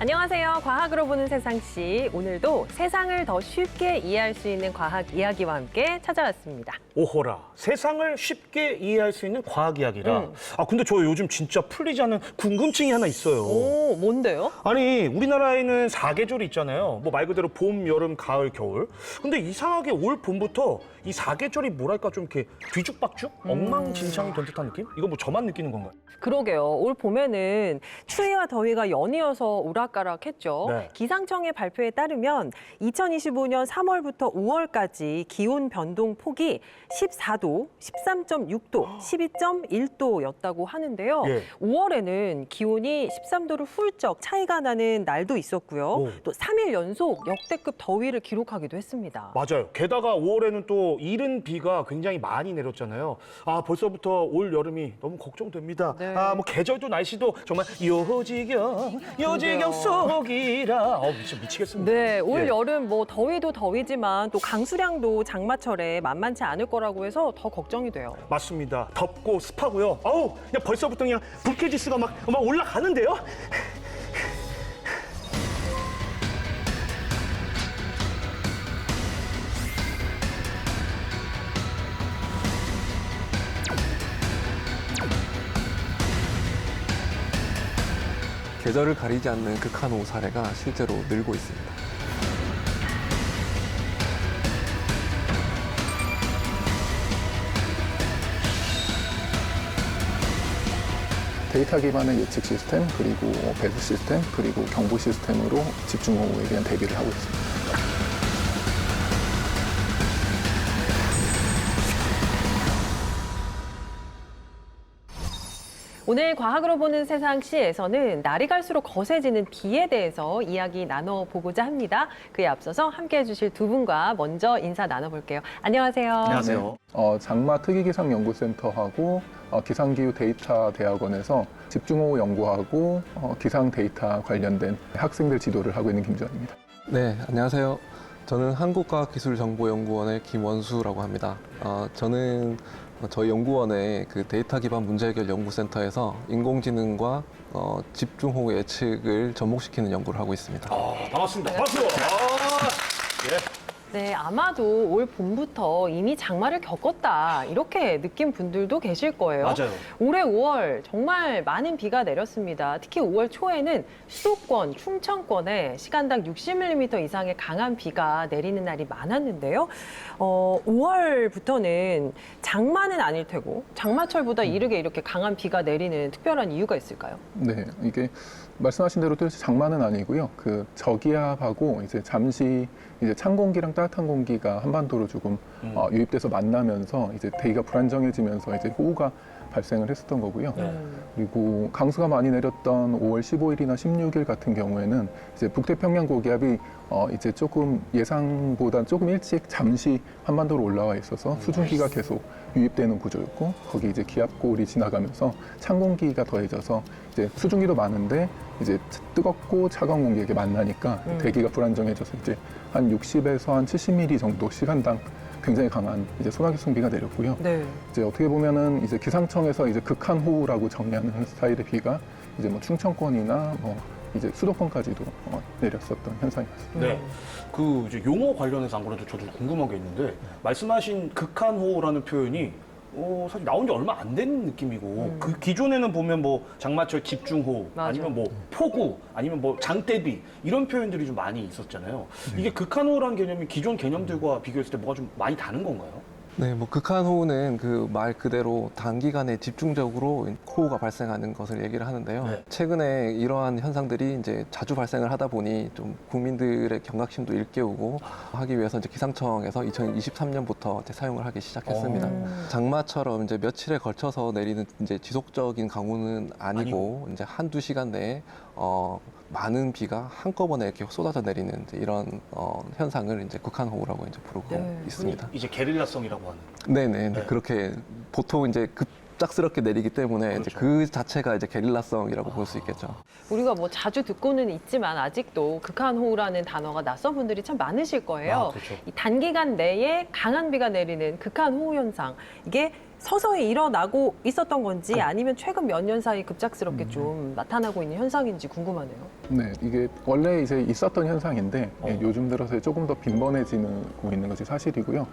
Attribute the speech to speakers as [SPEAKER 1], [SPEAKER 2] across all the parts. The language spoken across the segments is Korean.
[SPEAKER 1] 안녕하세요. 과학으로 보는 세상씨. 오늘도 세상을 더 쉽게 이해할 수 있는 과학 이야기와 함께 찾아왔습니다.
[SPEAKER 2] 오호라, 세상을 쉽게 이해할 수 있는 과학 이야기라. 근데 저 요즘 진짜 풀리지 않는 궁금증이 하나 있어요.
[SPEAKER 1] 오, 뭔데요?
[SPEAKER 2] 아니, 우리나라에는 사계절이 있잖아요. 뭐 말 그대로 봄, 여름, 가을, 겨울. 근데 이상하게 올 봄부터 이 사계절이 뭐랄까 좀 이렇게 뒤죽박죽? 엉망진창이 된 듯한 느낌? 이거 뭐 저만 느끼는 건가요?
[SPEAKER 1] 그러게요. 올 봄에는 추위와 더위가 연이어서 오락가락했죠.
[SPEAKER 2] 네.
[SPEAKER 1] 기상청의 발표에 따르면 2025년 3월부터 5월까지 기온 변동 폭이 14도, 13.6도, 12.1도였다고 하는데요.
[SPEAKER 2] 예.
[SPEAKER 1] 5월에는 기온이 13도를 훌쩍 차이가 나는 날도 있었고요.
[SPEAKER 2] 오.
[SPEAKER 1] 또 3일 연속 역대급 더위를 기록하기도 했습니다.
[SPEAKER 2] 맞아요. 게다가 5월에는 또 이른 비가 굉장히 많이 내렸잖아요. 벌써부터 올 여름이 너무 걱정됩니다.
[SPEAKER 1] 네.
[SPEAKER 2] 뭐 계절도 날씨도 정말 요지경 속이라. 미치겠습니다.
[SPEAKER 1] 네, 올
[SPEAKER 2] 예.
[SPEAKER 1] 여름 뭐 더위도 더위지만 또 강수량도 장마철에 만만치 않을 거라고 해서 더 걱정이 돼요.
[SPEAKER 2] 맞습니다. 덥고 습하고요. 그냥 벌써부터 그냥 불쾌지수가 막 올라가는데요.
[SPEAKER 3] 계절을 가리지 않는 극한호우 사례가 실제로 늘고 있습니다.
[SPEAKER 4] 데이터 기반의 예측 시스템, 그리고 배수 시스템, 그리고 경보 시스템으로 집중호우에 대한 대비를 하고 있습니다.
[SPEAKER 1] 오늘 과학으로 보는 세상시에서는 날이 갈수록 거세지는 비에 대해서 이야기 나눠보고자 합니다. 그에 앞서서 함께해 주실 두 분과 먼저 인사 나눠볼게요. 안녕하세요.
[SPEAKER 2] 안녕하세요.
[SPEAKER 4] 장마 특이기상연구센터하고 기상기후 데이터 대학원에서 집중호우 연구하고 기상 데이터 관련된 학생들 지도를 하고 있는 김주환입니다.
[SPEAKER 3] 네, 안녕하세요. 저는 한국과학기술정보연구원의 김원수라고 합니다. 저는 저희 연구원의 그 데이터 기반 문제 해결 연구센터에서 인공지능과 집중호우 예측을 접목시키는 연구를 하고 있습니다.
[SPEAKER 2] 반갑습니다. 박수! 예.
[SPEAKER 1] 네, 아마도 올 봄부터 이미 장마를 겪었다 이렇게 느낀 분들도 계실 거예요.
[SPEAKER 2] 맞아요.
[SPEAKER 1] 올해 5월 정말 많은 비가 내렸습니다. 특히 5월 초에는 수도권, 충청권에 시간당 60mm 이상의 강한 비가 내리는 날이 많았는데요. 5월부터는 장마는 아닐 테고 장마철보다 이르게 이렇게 강한 비가 내리는 특별한 이유가 있을까요?
[SPEAKER 4] 네, 이게 말씀하신 대로 또 장마는 아니고요. 그 저기압하고 이제 잠시 이제 찬 공기랑 따뜻한 공기가 한반도로 조금 유입돼서 만나면서 이제 대기가 불안정해지면서 이제 호우가 발생을 했었던 거고요. 그리고 강수가 많이 내렸던 5월 15일이나 16일 같은 경우에는 이제 북태평양 고기압이 이제 조금 예상보다 조금 일찍 잠시 한반도로 올라와 있어서 수증기가 계속 유입되는 구조였고 거기 이제 기압골이 지나가면서 찬 공기가 더해져서 이제 수증기도 많은데 이제 뜨겁고 차가운 공기가 만나니까 대기가 불안정해져서 이제 한 60에서 한 70mm 정도 시간당 굉장히 강한 이제 소나기 비가 내렸고요.
[SPEAKER 1] 네.
[SPEAKER 4] 이제 어떻게 보면은 이제 기상청에서 이제 극한호우라고 정의하는 스타일의 비가 이제 뭐 충청권이나 뭐 이제 수도권까지도 내렸었던 현상이 맞습니다.
[SPEAKER 2] 네. 그 이제 용어 관련해서 안 그래도 저도 궁금한 게 있는데 말씀하신 극한호우라는 표현이 사실 나온 지 얼마 안 된 느낌이고 그 기존에는 보면 뭐 장마철 집중호우
[SPEAKER 1] 맞아.
[SPEAKER 2] 아니면 뭐 폭우 아니면 뭐 장대비 이런 표현들이 좀 많이 있었잖아요. 이게 극한호우라는 개념이 기존 개념들과 비교했을 때 뭐가 좀 많이 다른 건가요?
[SPEAKER 3] 네, 뭐 극한호우는 그 말 그대로 단기간에 집중적으로 호우가 발생하는 것을 얘기를 하는데요.
[SPEAKER 2] 네.
[SPEAKER 3] 최근에 이러한 현상들이 이제 자주 발생을 하다 보니 좀 국민들의 경각심도 일깨우고 하기 위해서 이제 기상청에서 2023년부터 이제 사용을 하기 시작했습니다. 장마처럼 이제 며칠에 걸쳐서 내리는 이제 지속적인 강우는 아니고 이제 한두 시간 내에 많은 비가 한꺼번에 이렇게 쏟아져 내리는 이제 이런 현상을 이제 극한호우라고 이제 부르고
[SPEAKER 1] 네.
[SPEAKER 3] 있습니다.
[SPEAKER 2] 이제 게릴라성이라고 하는.
[SPEAKER 3] 네네.
[SPEAKER 2] 네.
[SPEAKER 3] 그렇게 보통 이제 갑작스럽게 내리기 때문에 이제
[SPEAKER 2] 그렇죠.
[SPEAKER 3] 그 자체가 이제 게릴라성이라고 볼 수 있겠죠.
[SPEAKER 1] 우리가 뭐 자주 듣고는 있지만 아직도 극한호우라는 단어가 낯선 분들이 참 많으실 거예요.
[SPEAKER 2] 그렇죠.
[SPEAKER 1] 이 단기간 내에 강한 비가 내리는 극한호우 현상, 이게 서서히 일어나고 있었던 건지 아니면 최근 몇 년 사이 급작스럽게 좀 나타나고 있는 현상인지 궁금하네요.
[SPEAKER 4] 네, 이게 원래 이제 있었던 현상인데 요즘 들어서 조금 더 빈번해지고 있는 것이 사실이고요.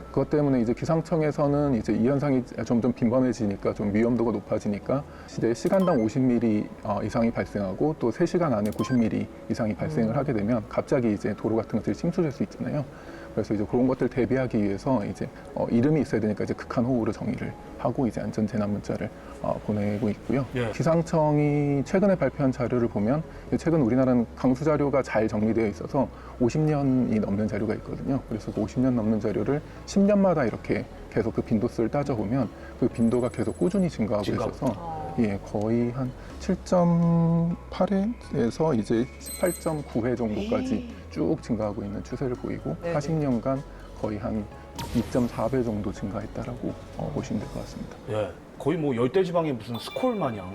[SPEAKER 4] 그것 때문에 이제 기상청에서는 이제 이 현상이 점점 빈번해지니까 좀 위험도가 높아지니까 이제 시간당 50mm 이상이 발생하고 또 3시간 안에 90mm 이상이 발생을 하게 되면 갑자기 이제 도로 같은 것들이 침수될 수 있잖아요. 그래서 이제 그런 것들 대비하기 위해서 이제 이름이 있어야 되니까 이제 극한호우로 정의를 하고 이제 안전재난 문자를 보내고 있고요.
[SPEAKER 2] 예.
[SPEAKER 4] 기상청이 최근에 발표한 자료를 보면 최근 우리나라는 강수 자료가 잘 정리되어 있어서 50년이 넘는 자료가 있거든요. 그래서 그 50년 넘는 자료를 10년마다 이렇게 계속 그 빈도수를 따져보면 그 빈도가 계속 꾸준히 증가하고 있어서 예, 거의 한 7.8회에서 이제 18.9회 정도까지 쭉 증가하고 있는 추세를 보이고
[SPEAKER 1] 네네.
[SPEAKER 4] 40년간 거의 한 2.4배 정도 증가했다라고 보시면 될 것 같습니다.
[SPEAKER 2] 예. 거의 뭐 열대지방의 무슨 스콜 마냥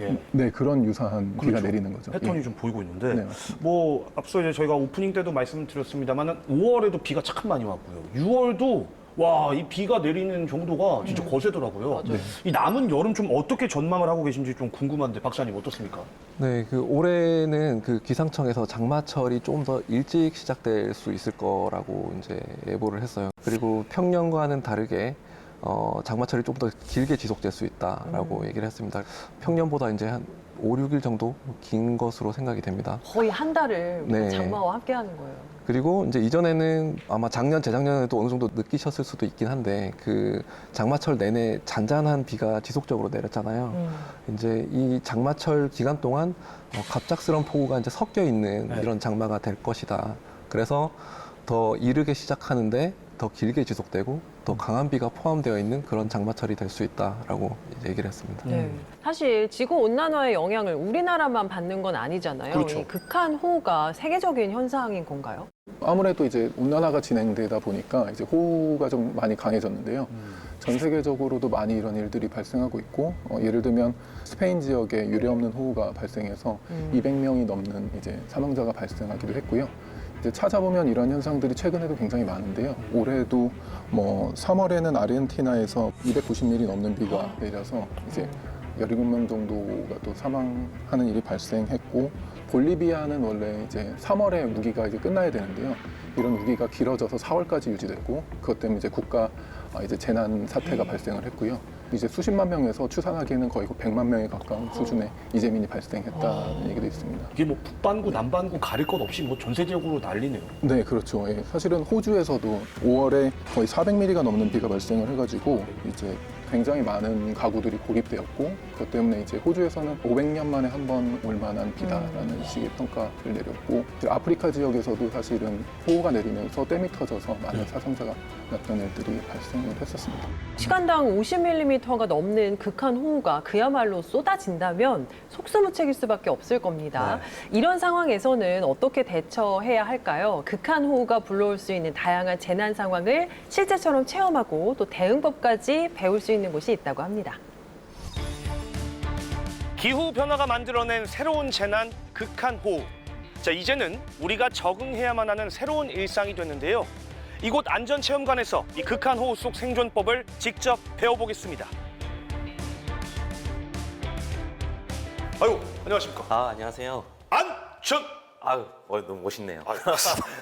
[SPEAKER 2] 예.
[SPEAKER 4] 네, 그런 유사한 비가
[SPEAKER 2] 그렇죠.
[SPEAKER 4] 내리는 거죠.
[SPEAKER 2] 패턴이
[SPEAKER 4] 예.
[SPEAKER 2] 좀 보이고 있는데
[SPEAKER 4] 네, 맞습니다.
[SPEAKER 2] 뭐 앞서 이제 저희가 오프닝 때도 말씀드렸습니다만 5월에도 비가 참 많이 왔고요. 6월도 와, 이 비가 내리는 정도가 진짜 거세더라고요.
[SPEAKER 1] 맞아요.
[SPEAKER 2] 이 남은 여름 좀 어떻게 전망을 하고 계신지 좀 궁금한데 박사님 어떻습니까?
[SPEAKER 3] 네, 그 올해는 그 기상청에서 장마철이 좀 더 일찍 시작될 수 있을 거라고 이제 예보를 했어요. 그리고 평년과는 다르게 장마철이 좀 더 길게 지속될 수 있다라고 얘기를 했습니다. 평년보다 이제 한 5, 6일 정도 긴 것으로 생각이 됩니다.
[SPEAKER 1] 거의 한 달을
[SPEAKER 3] 네.
[SPEAKER 1] 장마와 함께 하는 거예요.
[SPEAKER 3] 그리고 이제 이전에는 아마 작년, 재작년에도 어느 정도 느끼셨을 수도 있긴 한데 그 장마철 내내 잔잔한 비가 지속적으로 내렸잖아요. 이제 이 장마철 기간 동안 갑작스러운 폭우가 이제 섞여 있는
[SPEAKER 2] 네.
[SPEAKER 3] 이런 장마가 될 것이다. 그래서 더 이르게 시작하는데 더 길게 지속되고 더 강한 비가 포함되어 있는 그런 장마철이 될 수 있다라고 이제 얘기를 했습니다.
[SPEAKER 1] 네. 사실 지구 온난화의 영향을 우리나라만 받는 건 아니잖아요.
[SPEAKER 2] 그렇죠.
[SPEAKER 1] 이 극한 호우가 세계적인 현상인 건가요?
[SPEAKER 4] 아무래도 이제 온난화가 진행되다 보니까 이제 호우가 좀 많이 강해졌는데요. 전 세계적으로도 많이 이런 일들이 발생하고 있고 예를 들면 스페인 지역에 유례없는 호우가 발생해서 200명이 넘는 이제 사망자가 발생하기도 했고요. 이제 찾아보면 이런 현상들이 최근에도 굉장히 많은데요. 올해도 뭐 3월에는 아르헨티나에서 290mm 넘는 비가 내려서 이제 17명 정도가 또 사망하는 일이 발생했고, 볼리비아는 원래 이제 3월에 우기가 이제 끝나야 되는데요. 이런 우기가 길어져서 4월까지 유지됐고, 그것 때문에 이제 국가 이제 재난 사태가 발생을 했고요. 이제 수십만 명에서 추산하기에는 거의 100만 명에 가까운 수준의 이재민이 발생했다는 얘기도 있습니다.
[SPEAKER 2] 이게 뭐 북반구, 남반구 가릴 것 없이 뭐 전 세계적으로 난리네요.
[SPEAKER 4] 네, 그렇죠. 예. 사실은 호주에서도 5월에 거의 400mm가 넘는 비가 발생을 해가지고 이제 굉장히 많은 가구들이 고립되었고, 그것 때문에 이제 호주에서는 500년 만에 한 번 올 만한 비다라는 식의 평가를 내렸고, 아프리카 지역에서도 사실은 호우가 내리면서 댐이 터져서 많은 사상자가 났던 일들이 발생을 했었습니다.
[SPEAKER 1] 시간당 50mm가 넘는 극한 호우가 그야말로 쏟아진다면 속수무책일 수밖에 없을 겁니다. 이런 상황에서는 어떻게 대처해야 할까요? 극한 호우가 불러올 수 있는 다양한 재난 상황을 실제처럼 체험하고 또 대응법까지 배울 수 있는 곳이 있다고 합니다.
[SPEAKER 2] 기후 변화가 만들어낸 새로운 재난, 극한 호우. 자, 이제는 우리가 적응해야만 하는 새로운 일상이 됐는데요. 이곳 안전체험관에서 이 극한 호우 속 생존법을 직접 배워보겠습니다. 아유, 안녕하십니까.
[SPEAKER 5] 안녕하세요.
[SPEAKER 2] 안전!
[SPEAKER 5] 아유, 너무 멋있네요.
[SPEAKER 2] 아유,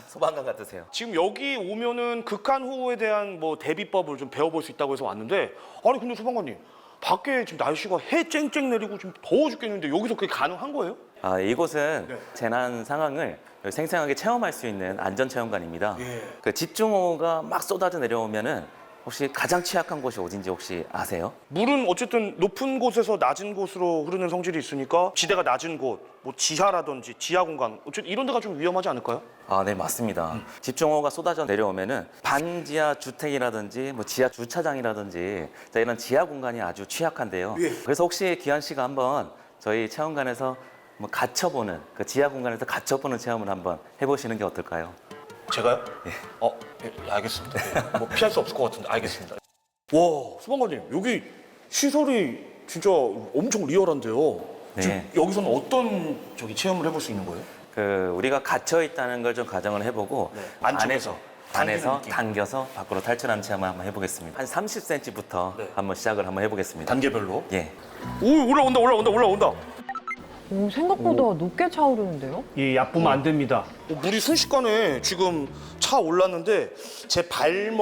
[SPEAKER 5] 소방관 같으세요.
[SPEAKER 2] 지금 여기 오면은 극한 호우에 대한 뭐 대비법을 좀 배워볼 수 있다고 해서 왔는데, 아니 근데 소방관님, 밖에 지금 날씨가 해 쨍쨍 내리고 좀 더워 죽겠는데 여기서 그게 가능한 거예요?
[SPEAKER 5] 이곳은
[SPEAKER 2] 네.
[SPEAKER 5] 재난 상황을 생생하게 체험할 수 있는 안전체험관입니다.
[SPEAKER 2] 예.
[SPEAKER 5] 그 집중호우가 막 쏟아져 내려오면은 혹시 가장 취약한 곳이 어딘지 혹시 아세요?
[SPEAKER 2] 물은 어쨌든 높은 곳에서 낮은 곳으로 흐르는 성질이 있으니까 지대가 낮은 곳, 뭐 지하라든지 지하 공간, 어쨌든 이런 데가 좀 위험하지 않을까요?
[SPEAKER 5] 네, 맞습니다. 집중호우가 쏟아져 내려오면은 반지하 주택이라든지 뭐 지하 주차장이라든지 자, 이런 지하 공간이 아주 취약한데요.
[SPEAKER 2] 예.
[SPEAKER 5] 그래서 혹시 기환 씨가 한번 저희 체험관에서 뭐 갇혀보는 그 지하 공간에서 갇혀보는 체험을 한번 해보시는 게 어떨까요?
[SPEAKER 2] 제가요? 예. 예, 알겠습니다. 예. 뭐 피할 수 없을 것 같은데 알겠습니다. 와, 소방관님, 여기 시설이 진짜 엄청 리얼한데요.
[SPEAKER 5] 네.
[SPEAKER 2] 지금 여기서는 어떤 체험을 해볼 수 있는 거예요?
[SPEAKER 5] 우리가 갇혀 있다는 걸 좀 가정을 해보고
[SPEAKER 2] 네. 안쪽에서?
[SPEAKER 5] 안에서 당겨서 밖으로 탈출하는 체험을 한번 해보겠습니다. 한 30cm부터
[SPEAKER 2] 네.
[SPEAKER 5] 한번 시작을 한번 해보겠습니다.
[SPEAKER 2] 단계별로.
[SPEAKER 5] 예.
[SPEAKER 2] 오, 올라온다.
[SPEAKER 1] 오, 생각보다 높게 차오르는데요?
[SPEAKER 2] 이 얕보면 안 됩니다. 물이 순식간에 지금 차 올랐는데 제 발목에서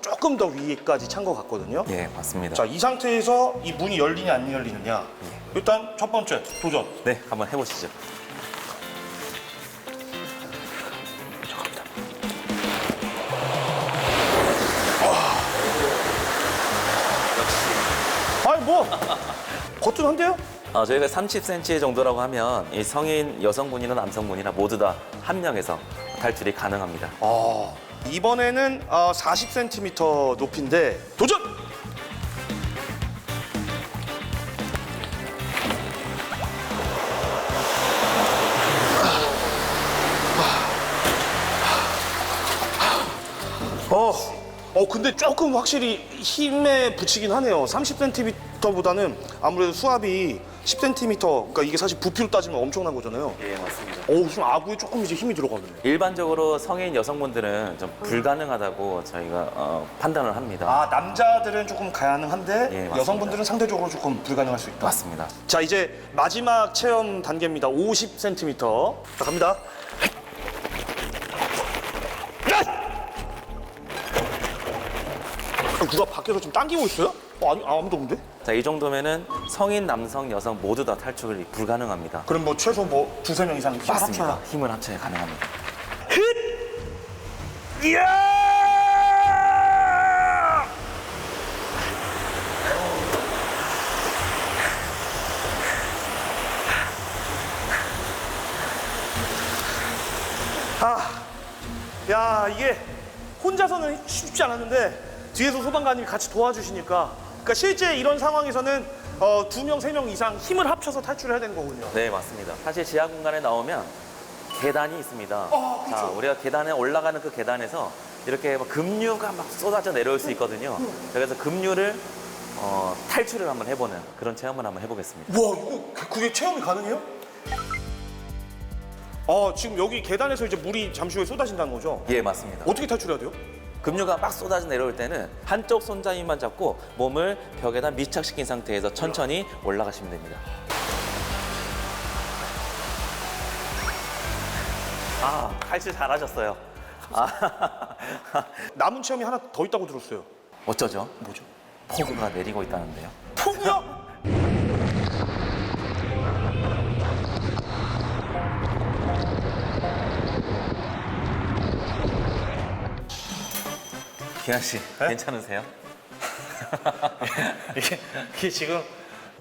[SPEAKER 2] 조금 더 위에까지 찬 것 같거든요.
[SPEAKER 5] 예, 맞습니다.
[SPEAKER 2] 자, 이 상태에서 이 문이 열리냐 안 열리느냐. 일단 첫 번째 도전.
[SPEAKER 5] 네, 한번 해보시죠.
[SPEAKER 2] 아니 뭐 거뜬한데요?
[SPEAKER 5] 저희가 30cm 정도라고 하면 이 성인 여성분이나 남성분이나 모두 다 한 명에서 탈출이 가능합니다.
[SPEAKER 2] 이번에는 40cm 높이인데 도전! 근데 조금 확실히 힘에 붙이긴 하네요. 30cm보다는 아무래도 수압이 10cm, 그러니까 이게 사실 부피로 따지면 엄청난 거잖아요.
[SPEAKER 5] 예, 맞습니다.
[SPEAKER 2] 좀 아구에 조금 이제 힘이 들어가네.
[SPEAKER 5] 일반적으로 성인 여성분들은 좀 불가능하다고 저희가 판단을 합니다.
[SPEAKER 2] 남자들은 조금 가능한데
[SPEAKER 5] 예, 맞습니다.
[SPEAKER 2] 여성분들은 상대적으로 조금 불가능할 수 있다.
[SPEAKER 5] 맞습니다.
[SPEAKER 2] 자, 이제 마지막 체험 단계입니다. 50cm. 자, 갑니다. 누가 밖에서 좀 당기고 있어요? 아니, 아무도 없는데?
[SPEAKER 5] 자, 이 정도면은 성인 남성 여성 모두 다 탈출이 불가능합니다.
[SPEAKER 2] 그럼 뭐 최소 뭐 두세 명 이상 힘을
[SPEAKER 5] 맞습니다.
[SPEAKER 2] 합쳐야.
[SPEAKER 5] 힘을 합쳐야 가능합니다.
[SPEAKER 2] 이야! 야, 이게 혼자서는 쉽지 않았는데 뒤에서 소방관님이 같이 도와주시니까, 그러니까 실제 이런 상황에서는 2명, 3명 이상 힘을 합쳐서 탈출을 해야 되는 거군요.
[SPEAKER 5] 네, 맞습니다. 사실 지하 공간에 나오면 계단이 있습니다.
[SPEAKER 2] 그렇죠.
[SPEAKER 5] 자, 우리가 계단에 올라가는 그 계단에서 이렇게 막 급류가 막 쏟아져 내려올 수 있거든요. 그래서 급류를 탈출을 한번 해보는 그런 체험을 한번 해보겠습니다.
[SPEAKER 2] 와, 이거 그게 체험이 가능해요? 지금 여기 계단에서 이제 물이 잠시 후에 쏟아진다는 거죠?
[SPEAKER 5] 예, 맞습니다.
[SPEAKER 2] 어떻게 탈출해야 돼요?
[SPEAKER 5] 급류가 막 쏟아져 내려올 때는 한쪽 손잡이만 잡고 몸을 벽에다 밀착시킨 상태에서 천천히 올라가시면 됩니다. 탈출 잘하셨어요.
[SPEAKER 2] 남은 체험이 하나 더 있다고 들었어요.
[SPEAKER 5] 어쩌죠?
[SPEAKER 2] 뭐죠?
[SPEAKER 5] 폭우가 내리고 있다는데요.
[SPEAKER 2] 폭우요?
[SPEAKER 5] 기한 씨, 괜찮으세요?
[SPEAKER 2] 이게 지금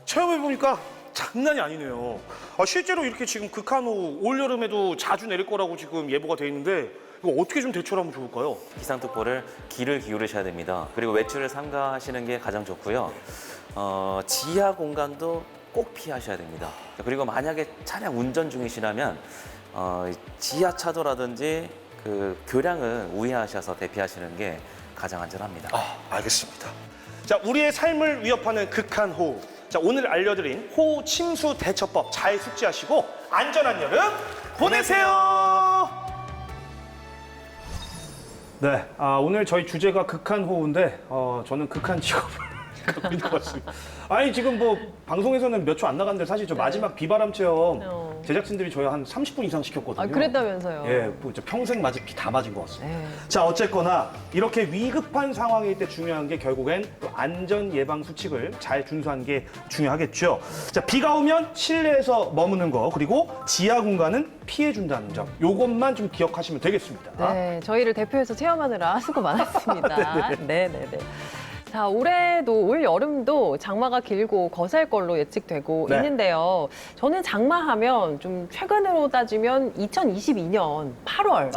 [SPEAKER 2] 체험해보니까 장난이 아니네요. 실제로 이렇게 지금 극한호 올여름에도 자주 내릴 거라고 지금 예보가 돼 있는데 이거 어떻게 좀 대처를 하면 좋을까요?
[SPEAKER 5] 기상특보를 귀를 기울이셔야 됩니다. 그리고 외출을 삼가하시는 게 가장 좋고요. 지하 공간도 꼭 피하셔야 됩니다. 그리고 만약에 차량 운전 중이시라면 지하차도라든지 그 교량을 우회하셔서 대피하시는 게 가장 안전합니다.
[SPEAKER 2] 알겠습니다. 자, 우리의 삶을 위협하는 극한호우. 자, 오늘 알려드린 호우 침수 대처법 잘 숙지하시고 안전한 여름 보내세요. 네, 오늘 저희 주제가 극한호우인데 저는 극한 직업을 갖고 있는 것 같습니다. 아니, 지금 뭐 방송에서는 몇 초 안 나갔는데 사실 저 마지막 비바람 체험 제작진들이 저희 한 30분 이상 시켰거든요.
[SPEAKER 1] 그랬다면서요.
[SPEAKER 2] 예, 뭐 진짜 평생 맞을 비 다 맞은 것 같습니다.
[SPEAKER 1] 네.
[SPEAKER 2] 자, 어쨌거나 이렇게 위급한 상황일 때 중요한 게 결국엔 또 안전 예방 수칙을 잘 준수하는 게 중요하겠죠. 자, 비가 오면 실내에서 머무는 거, 그리고 지하 공간은 피해 준다는 점. 요것만 좀 기억하시면 되겠습니다.
[SPEAKER 1] 네, 저희를 대표해서 체험하느라 수고 많았습니다. 네네네. 자, 올해도 올 여름도 장마가 길고 거셀 걸로 예측되고
[SPEAKER 2] 네.
[SPEAKER 1] 있는데요. 저는 장마하면 좀 최근으로 따지면 2022년 8월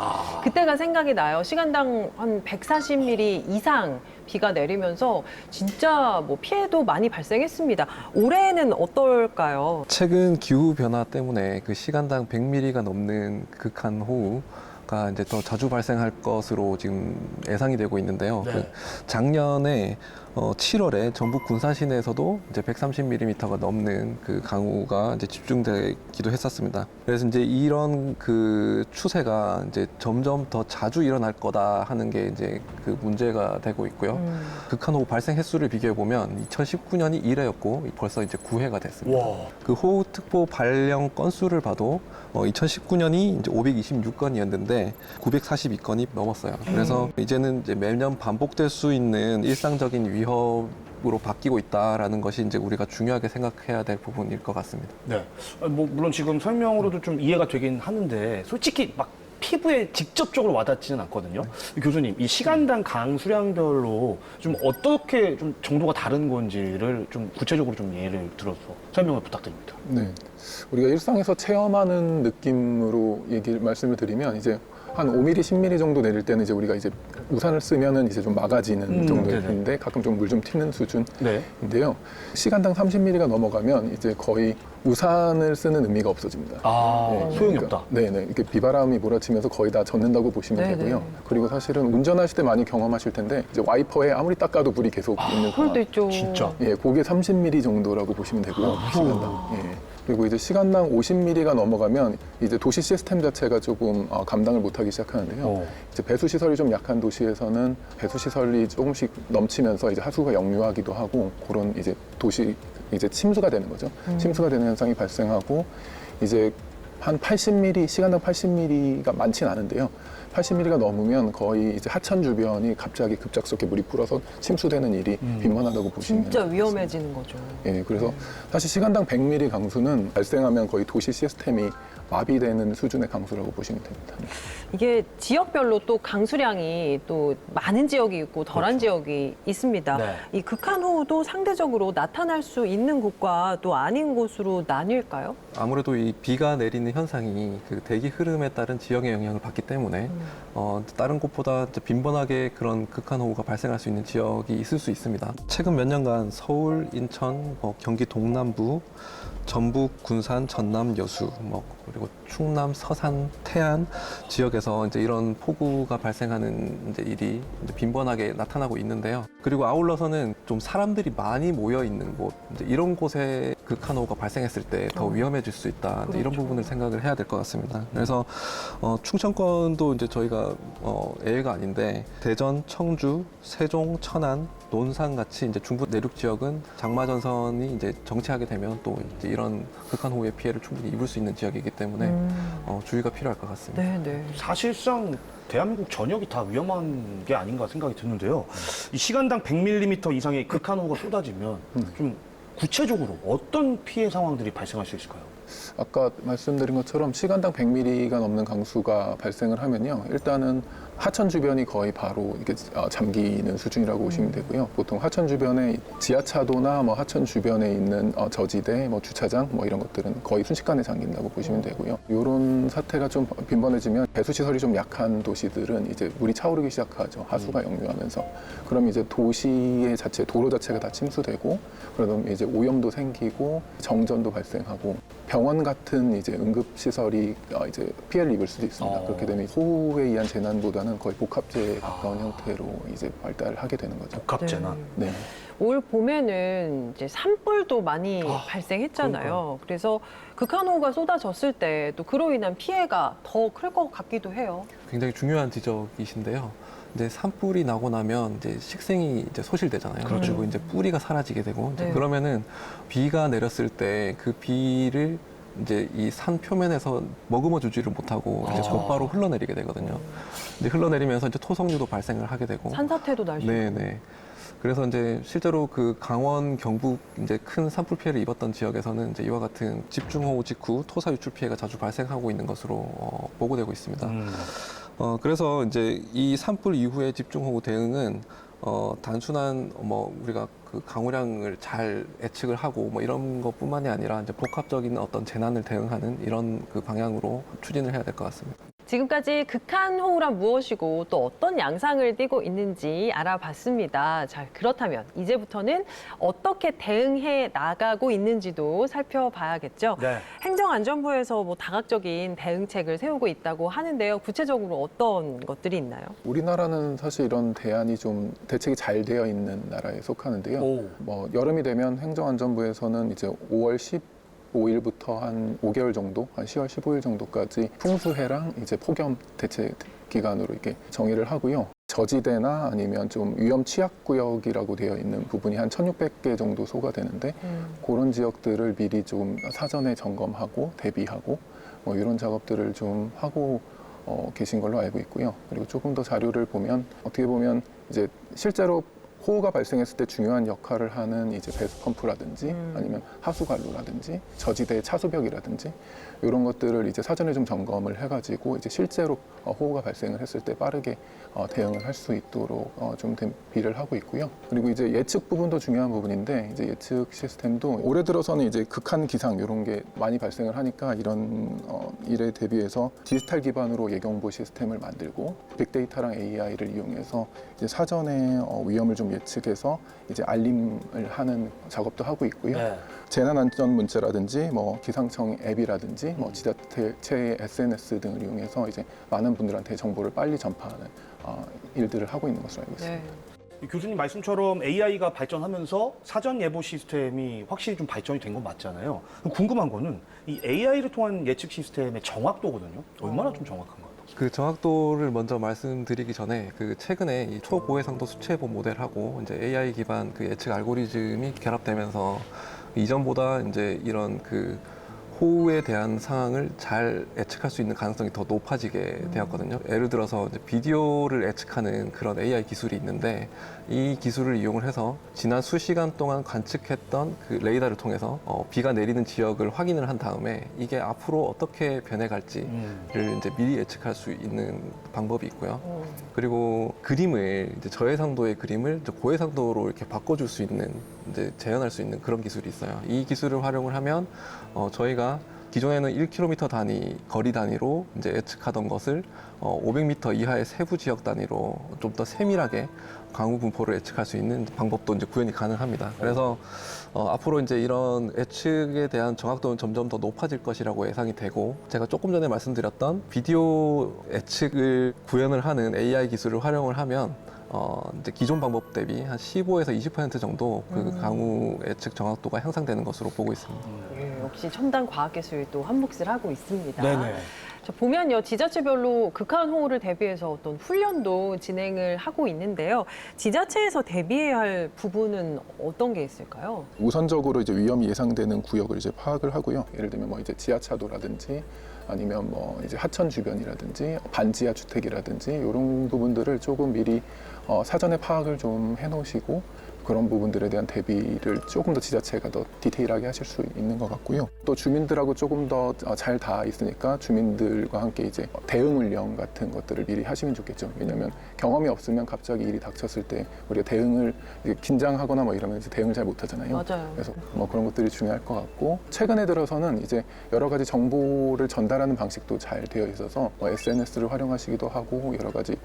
[SPEAKER 1] 그때가 생각이 나요. 시간당 한 140mm 이상 비가 내리면서 진짜 뭐 피해도 많이 발생했습니다. 올해는 어떨까요?
[SPEAKER 3] 최근 기후 변화 때문에 그 시간당 100mm가 넘는 극한 호우가 이제 더 자주 발생할 것으로 지금 예상이 되고 있는데요.
[SPEAKER 2] 네.
[SPEAKER 3] 그 작년에 7월에 전북 군산 시내에서도 이제 130mm가 넘는 그 강우가 이제 집중되기도 했었습니다. 그래서 이제 이런 그 추세가 이제 점점 더 자주 일어날 거다 하는 게 이제 그 문제가 되고 있고요. 극한호우 발생 횟수를 비교해 보면 2019년이 1회였고 벌써 이제 9회가 됐습니다.
[SPEAKER 2] 와.
[SPEAKER 3] 그 호우특보 발령 건수를 봐도 2019년이 이제 526건이었는데 942건이 넘었어요. 그래서 이제는 이제 매년 반복될 수 있는 일상적인 위협으로 바뀌고 있다라는 것이 이제 우리가 중요하게 생각해야 될 부분일 것 같습니다.
[SPEAKER 2] 네. 뭐 물론 지금 설명으로도 좀 이해가 되긴 하는데 솔직히 막 피부에 직접적으로 와닿지는 않거든요. 교수님, 이 시간당 강수량별로 좀 어떻게 좀 정도가 다른 건지를 좀 구체적으로 좀 예를 들어서 설명을 부탁드립니다.
[SPEAKER 4] 네. 우리가 일상에서 체험하는 느낌으로 말씀을 드리면 이제 한 5mm, 10mm 정도 내릴 때는 이제 우리가 이제 우산을 쓰면은 이제 좀 막아지는 정도의
[SPEAKER 2] 네네.
[SPEAKER 4] 편인데 가끔 좀 물 좀 튀는
[SPEAKER 2] 네.
[SPEAKER 4] 수준인데요. 시간당 30mm가 넘어가면 이제 거의 우산을 쓰는 의미가 없어집니다.
[SPEAKER 2] 소용이 없다.
[SPEAKER 4] 네네. 이렇게 비바람이 몰아치면서 거의 다 젖는다고 보시면
[SPEAKER 1] 네네.
[SPEAKER 4] 되고요. 그리고 사실은 운전하실 때 많이 경험하실 텐데 이제 와이퍼에 아무리 닦아도 물이 계속 있는
[SPEAKER 1] 그럴 때 있죠.
[SPEAKER 2] 진짜.
[SPEAKER 4] 예, 그게 30mm 정도라고 보시면 되고요. 시간당. 예. 그리고 이제 시간당 50mm가 넘어가면 이제 도시 시스템 자체가 조금 감당을 못하기 시작하는데요. 이제 배수 시설이 좀 약한 도시에서는 배수 시설이 조금씩 넘치면서 이제 하수가 역류하기도 하고 그런 이제 도시 이제 침수가 되는 거죠. 침수가 되는 현상이 발생하고 이제 한 80mm, 시간당 80mm가 많진 않은데요. 80mm가 넘으면 거의 이제 하천 주변이 갑자기 급작스럽게 물이 불어서 침수되는 일이 빈번하다고 보시면
[SPEAKER 1] 진짜
[SPEAKER 4] 되겠습니다.
[SPEAKER 1] 위험해지는 거죠.
[SPEAKER 4] 예, 그래서 사실 시간당 100mm 강수는 발생하면 거의 도시 시스템이 마비되는 수준의 강수라고 보시면 됩니다.
[SPEAKER 1] 이게 지역별로 또 강수량이 또 많은 지역이 있고 덜한 지역이 있습니다.
[SPEAKER 2] 네.
[SPEAKER 1] 이 극한호우도 상대적으로 나타날 수 있는 곳과 또 아닌 곳으로 나뉠까요?
[SPEAKER 3] 아무래도 이 비가 내리는 현상이 그 대기 흐름에 따른 지형의 영향을 받기 때문에 다른 곳보다 이제 빈번하게 그런 극한호우가 발생할 수 있는 지역이 있을 수 있습니다. 최근 몇 년간 서울, 인천, 경기 동남부, 전북, 군산, 전남, 여수, 그리고 충남, 서산, 태안 지역에서 이제 이런 폭우가 발생하는 이제 일이 이제 빈번하게 나타나고 있는데요. 그리고 아울러서는 좀 사람들이 많이 모여 있는 곳, 이제 이런 곳에 극한호우가 발생했을 때 더 위험해질 수 있다. 이제 이런 부분을 생각을 해야 될 것 같습니다. 그래서 충청권도 이제 저희가 예외가 아닌데 대전, 청주, 세종, 천안, 논산 같이 이제 중부 내륙 지역은 장마 전선이 이제 정체하게 되면 또 이제 이런 극한호우의 피해를 충분히 입을 수 있는 지역이기 때문에 주의가 필요할 것 같습니다.
[SPEAKER 1] 네, 네.
[SPEAKER 2] 사실상 대한민국 전역이 다 위험한 게 아닌가 생각이 드는데요. 이 시간당 100mm 이상의 극한호우가 쏟아지면 좀 구체적으로 어떤 피해 상황들이 발생할 수 있을까요?
[SPEAKER 4] 아까 말씀드린 것처럼 시간당 100mm가 넘는 강수가 발생을 하면요. 일단은 하천 주변이 거의 바로 이렇게 잠기는 수준이라고 보시면 되고요. 보통 하천 주변에 지하차도나 하천 주변에 있는 저지대, 주차장 이런 것들은 거의 순식간에 잠긴다고 보시면 되고요. 이런 사태가 좀 빈번해지면 배수 시설이 좀 약한 도시들은 이제 물이 차오르기 시작하죠. 하수가 역류하면서. 그럼 이제 도시의 도로 자체가 다 침수되고 그러면 이제 오염도 생기고 정전도 발생하고 병원 같은 이제 응급 시설이 이제 피해를 입을 수도 있습니다. 그렇게 되면 호우에 의한 재난보다는 거의 복합재해에 가까운 형태로 이제 발달하게 되는 거죠.
[SPEAKER 2] 복합재난.
[SPEAKER 4] 네.
[SPEAKER 1] 올 봄에는 이제 산불도 많이 발생했잖아요. 그래서 극한호우가 쏟아졌을 때 또 그로 인한 피해가 더 클 것 같기도 해요.
[SPEAKER 3] 굉장히 중요한 지적이신데요. 이제 산불이 나고 나면 이제 식생이 이제 소실되잖아요.
[SPEAKER 1] 그렇죠.
[SPEAKER 3] 그리고 이제 뿌리가 사라지게 되고 이제
[SPEAKER 1] 네.
[SPEAKER 3] 그러면은 비가 내렸을 때 그 비를 이제 이 산 표면에서 머금어 주지를 못하고 이제 곧바로 흘러내리게 되거든요. 이제 흘러내리면서 이제 토성류도 발생을 하게 되고.
[SPEAKER 1] 산사태도 날 수 있고.
[SPEAKER 3] 네네. 그래서 이제 실제로 그 강원, 경북 이제 큰 산불 피해를 입었던 지역에서는 이제 이와 같은 집중호우 직후 토사 유출 피해가 자주 발생하고 있는 것으로 보고되고 있습니다. 그래서 이제 이 산불 이후의 집중호우 대응은 단순한 우리가 그 강우량을 잘 예측을 하고 이런 것뿐만이 아니라 이제 복합적인 어떤 재난을 대응하는 이런 그 방향으로 추진을 해야 될 것 같습니다.
[SPEAKER 1] 지금까지 극한호우란 무엇이고 또 어떤 양상을 띠고 있는지 알아봤습니다. 자, 그렇다면 이제부터는 어떻게 대응해 나가고 있는지도 살펴봐야겠죠.
[SPEAKER 2] 네.
[SPEAKER 1] 행정 행정안전부에서 뭐 다각적인 대응책을 세우고 있다고 하는데요. 구체적으로 어떤 것들이 있나요?
[SPEAKER 4] 우리나라는 사실 이런 대안이 좀 대책이 잘 되어 있는 나라에 속하는데요.
[SPEAKER 2] 오.
[SPEAKER 4] 뭐 여름이 되면 행정안전부에서는 이제 5월 15일부터 한 5개월 정도, 한 10월 15일 정도까지 풍수해랑 이제 폭염 대책 기간으로 이렇게 정의를 하고요. 저지대나 아니면 좀 위험 취약구역이라고 되어 있는 부분이 한 1,600개 정도 소가되는데 그런 지역들을 미리 좀 사전에 점검하고 대비하고 뭐 이런 작업들을 좀 하고 계신 걸로 알고 있고요. 그리고 조금 더 자료를 보면 어떻게 보면 이제 실제로 호우가 발생했을 때 중요한 역할을 하는 이제 배수 펌프라든지 아니면 하수 관로라든지 저지대 차수벽이라든지 이런 것들을 이제 사전에 좀 점검을 해가지고 이제 실제로 호우가 발생을 했을 때 빠르게 대응을 할 수 있도록 좀 대비를 하고 있고요. 그리고 이제 예측 부분도 중요한 부분인데 이제 예측 시스템도 올해 들어서는 이제 극한 기상 이런 게 많이 발생을 하니까 이런 일에 대비해서 디지털 기반으로 예경보 시스템을 만들고 빅데이터랑 AI를 이용해서 이제 사전에 위험을 좀 예측해서 이제 알림을 하는 작업도 하고 있고요.
[SPEAKER 2] 네.
[SPEAKER 4] 재난안전 문자라든지 뭐 기상청 앱이라든지 뭐 지자체의 SNS 등을 이용해서 이제 많은 분들한테 정보를 빨리 전파하는 일들을 하고 있는 것으로 알고 있습니다.
[SPEAKER 1] 네.
[SPEAKER 2] 교수님 말씀처럼 AI가 발전하면서 사전 예보 시스템이 확실히 좀 발전이 된 건 맞잖아요. 그럼 궁금한 거는 이 AI를 통한 예측 시스템의 정확도거든요. 얼마나 좀 정확한가요?
[SPEAKER 3] 그 정확도를 먼저 말씀드리기 전에 그 최근에 이 초고해상도 수치예보 모델하고 이제 AI 기반 그 예측 알고리즘이 결합되면서 이전보다 이제 이런 그 호우에 대한 상황을 잘 예측할 수 있는 가능성이 더 높아지게 되었거든요. 예를 들어서 이제 비디오를 예측하는 그런 AI 기술이 있는데 이 기술을 이용을 해서 지난 수시간 동안 관측했던 그 레이더를 통해서 비가 내리는 지역을 확인을 한 다음에 이게 앞으로 어떻게 변해갈지를 이제 미리 예측할 수 있는 방법이 있고요. 그리고 그림을 이제 저해상도의 그림을 이제 고해상도로 이렇게 바꿔줄 수 있는 이제 재현할 수 있는 그런 기술이 있어요. 이 기술을 활용을 하면 저희가 기존에는 1km 단위 거리 단위로 이제 예측하던 것을 500m 이하의 세부 지역 단위로 좀 더 세밀하게 강우 분포를 예측할 수 있는 방법도 이제 구현이 가능합니다. 그래서 앞으로 이제 이런 예측에 대한 정확도는 점점 더 높아질 것이라고 예상이 되고, 제가 조금 전에 말씀드렸던 비디오 예측을 구현을 하는 AI 기술을 활용을 하면 이제 기존 방법 대비 한 15에서 20% 정도 그 강우 예측 정확도가 향상되는 것으로 보고 있습니다.
[SPEAKER 1] 역시 첨단 과학기술이 또 한몫을 하고 있습니다.
[SPEAKER 2] 네네.
[SPEAKER 1] 자, 보면요, 지자체별로 극한 호우를 대비해서 어떤 훈련도 진행을 하고 있는데요. 지자체에서 대비해야 할 부분은 어떤 게 있을까요?
[SPEAKER 4] 우선적으로 이제 위험이 예상되는 구역을 이제 파악을 하고요. 예를 들면 뭐 이제 지하차도라든지 아니면 뭐 이제 하천 주변이라든지 반지하 주택이라든지 이런 부분들을 조금 미리 사전에 파악을 좀 해놓으시고 그런 부분들에 대한 대비를 조금 더 지자체가 더 디테일하게 하실 수 있는 것 같고요. 또 주민들하고 조금 더 잘 닿아 있으니까 주민들과 함께 이제 대응 훈련 같은 것들을 미리 하시면 좋겠죠. 왜냐하면 경험이 없으면 갑자기 일이 닥쳤을 때 우리가 대응을 이제 긴장하거나 뭐 이러면 이제 대응을 잘 못하잖아요.
[SPEAKER 1] 맞아요.
[SPEAKER 4] 그래서 뭐 그런 것들이 중요할 것 같고, 최근에 들어서는 이제 여러 가지 정보를 전달하는 방식도 잘 되어 있어서 뭐 SNS를 활용하시기도 하고 여러 가지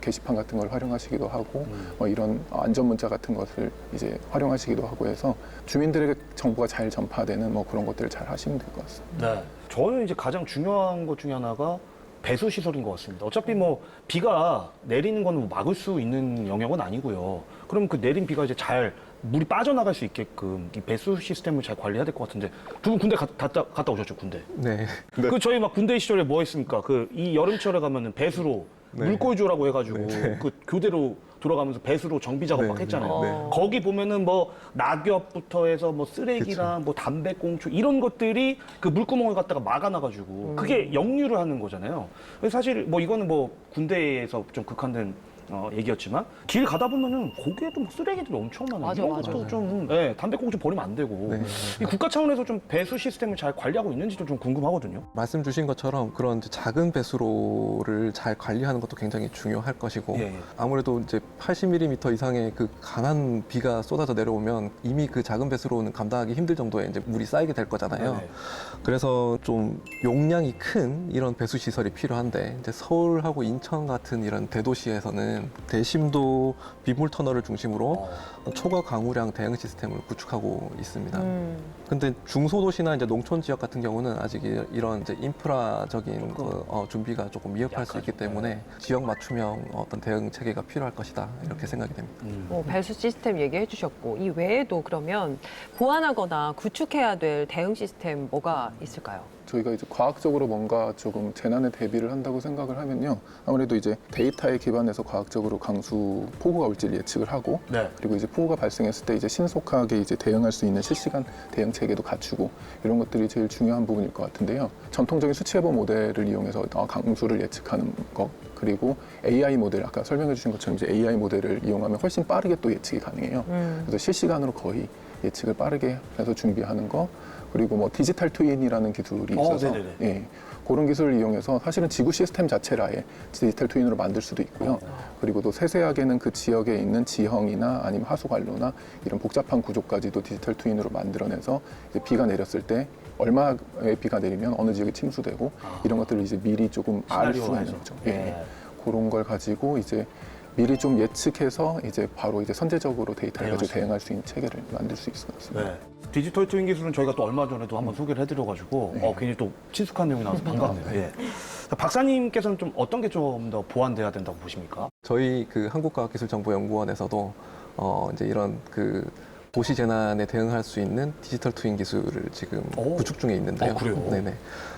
[SPEAKER 4] 게시판 같은 걸 활용하시기도 하고 뭐 이런 안전 문자 같은 것을 이제 활용하시기도 하고 해서 주민들에게 정보가 잘 전파되는 뭐 그런 것들을 잘 하시면 될 것 같습니다.
[SPEAKER 2] 네. 저는 이제 가장 중요한 것 중에 하나가 배수 시설인 것 같습니다. 어차피 뭐 비가 내리는 건 뭐 막을 수 있는 영역은 아니고요. 그럼 그 내린 비가 이제 잘 물이 빠져나갈 수 있게끔 이 배수 시스템을 잘 관리해야 될 것 같은데, 두 분 군대 갔다 오셨죠, 군대?
[SPEAKER 3] 네.
[SPEAKER 2] 그 저희 막 군대 시절에 뭐 했습니까? 그 이 여름철에 가면은 배수로 물골조라고 해가지고 그 교대로 돌아가면서 배수로 정비 작업 막 했잖아요.
[SPEAKER 3] 네.
[SPEAKER 2] 거기 보면은 뭐 낙엽부터 해서 뭐 쓰레기랑 뭐 담배꽁초 이런 것들이 그 물구멍을 갖다가 막아놔가지고 그게 역류를 하는 거잖아요. 그래서 사실 뭐 이거는 뭐 군대에서 좀 극한된 얘기였지만 길 가다 보면은 거기에도 막 쓰레기들이 엄청 많아요.
[SPEAKER 1] 맞아,
[SPEAKER 2] 이런
[SPEAKER 1] 맞아.
[SPEAKER 2] 것도 좀 담배꽁초 버리면 안 되고 이 국가 차원에서 좀 배수 시스템을 잘 관리하고 있는지도 좀 궁금하거든요.
[SPEAKER 3] 말씀 주신 것처럼 그런 이제 작은 배수로를 잘 관리하는 것도 굉장히 중요할 것이고,
[SPEAKER 2] 예.
[SPEAKER 3] 아무래도 이제 80mm 이상의 그 강한 비가 쏟아져 내려오면 이미 그 작은 배수로는 감당하기 힘들 정도의 이제 물이 쌓이게 될 거잖아요.
[SPEAKER 2] 네네.
[SPEAKER 3] 그래서 좀 용량이 큰 이런 배수 시설이 필요한데, 이제 서울하고 인천 같은 이런 대도시에서는 경우에는 대심도 비물 터널을 중심으로 초과 강우량 대응 시스템을 구축하고 있습니다. 근데 중소도시나 이제 농촌 지역 같은 경우는 아직 이런 이제 인프라적인 준비가 조금 미흡할 수 있기 때문에 지역 맞춤형 어떤 대응 체계가 필요할 것이다 이렇게 생각이 됩니다.
[SPEAKER 1] 배수 시스템 얘기해 주셨고 이 외에도 그러면 보완하거나 구축해야 될 대응 시스템 뭐가 있을까요?
[SPEAKER 4] 저희가 이제 과학적으로 뭔가 조금 재난에 대비를 한다고 생각을 하면요. 아무래도 이제 데이터에 기반해서 과학적으로 강수 폭우가 올지를 예측을 하고
[SPEAKER 2] 네.
[SPEAKER 4] 그리고 이제 폭우가 발생했을 때 이제 신속하게 이제 대응할 수 있는 실시간 대응 체계도 갖추고 이런 것들이 제일 중요한 부분일 것 같은데요. 전통적인 수치해보 모델을 이용해서 강수를 예측하는 것 그리고 AI 모델 아까 설명해 주신 것처럼 이제 AI 모델을 이용하면 훨씬 빠르게 또 예측이 가능해요. 그래서 실시간으로 거의 예측을 빠르게 해서 준비하는 거 그리고 뭐 디지털 트윈이라는 기술이 있어서 예, 그런 기술을 이용해서 사실은 지구 시스템 자체를 아예 디지털 트윈으로 만들 수도 있고요. 그리고 또 세세하게는 그 지역에 있는 지형이나 아니면 하수 관로나 이런 복잡한 구조까지도 디지털 트윈으로 만들어내서 이제 비가 내렸을 때 얼마의 비가 내리면 어느 지역이 침수되고 이런 것들을 이제 미리 조금 알 수가 있는 거죠. 예, 그런 걸 가지고 이제 미리 좀 예측해서 이제 바로 이제 선제적으로 데이터를 가지고 대응할 수 있는 체계를 만들 수 있을 것 같습니다.
[SPEAKER 2] 네. 디지털 트윈 기술은 저희가 또 얼마 전에도 한번 소개를 해드려가지고 굉장히 또 친숙한 내용이 나와서 반갑네요. 예. 자, 박사님께서는 좀 어떤 게 좀 더 보완돼야 된다고 보십니까?
[SPEAKER 3] 저희 그 한국과학기술정보연구원에서도 이제 이런 그 도시 재난에 대응할 수 있는 디지털 트윈 기술을 지금 구축 중에 있는데요.
[SPEAKER 2] 그래요?
[SPEAKER 3] 네네.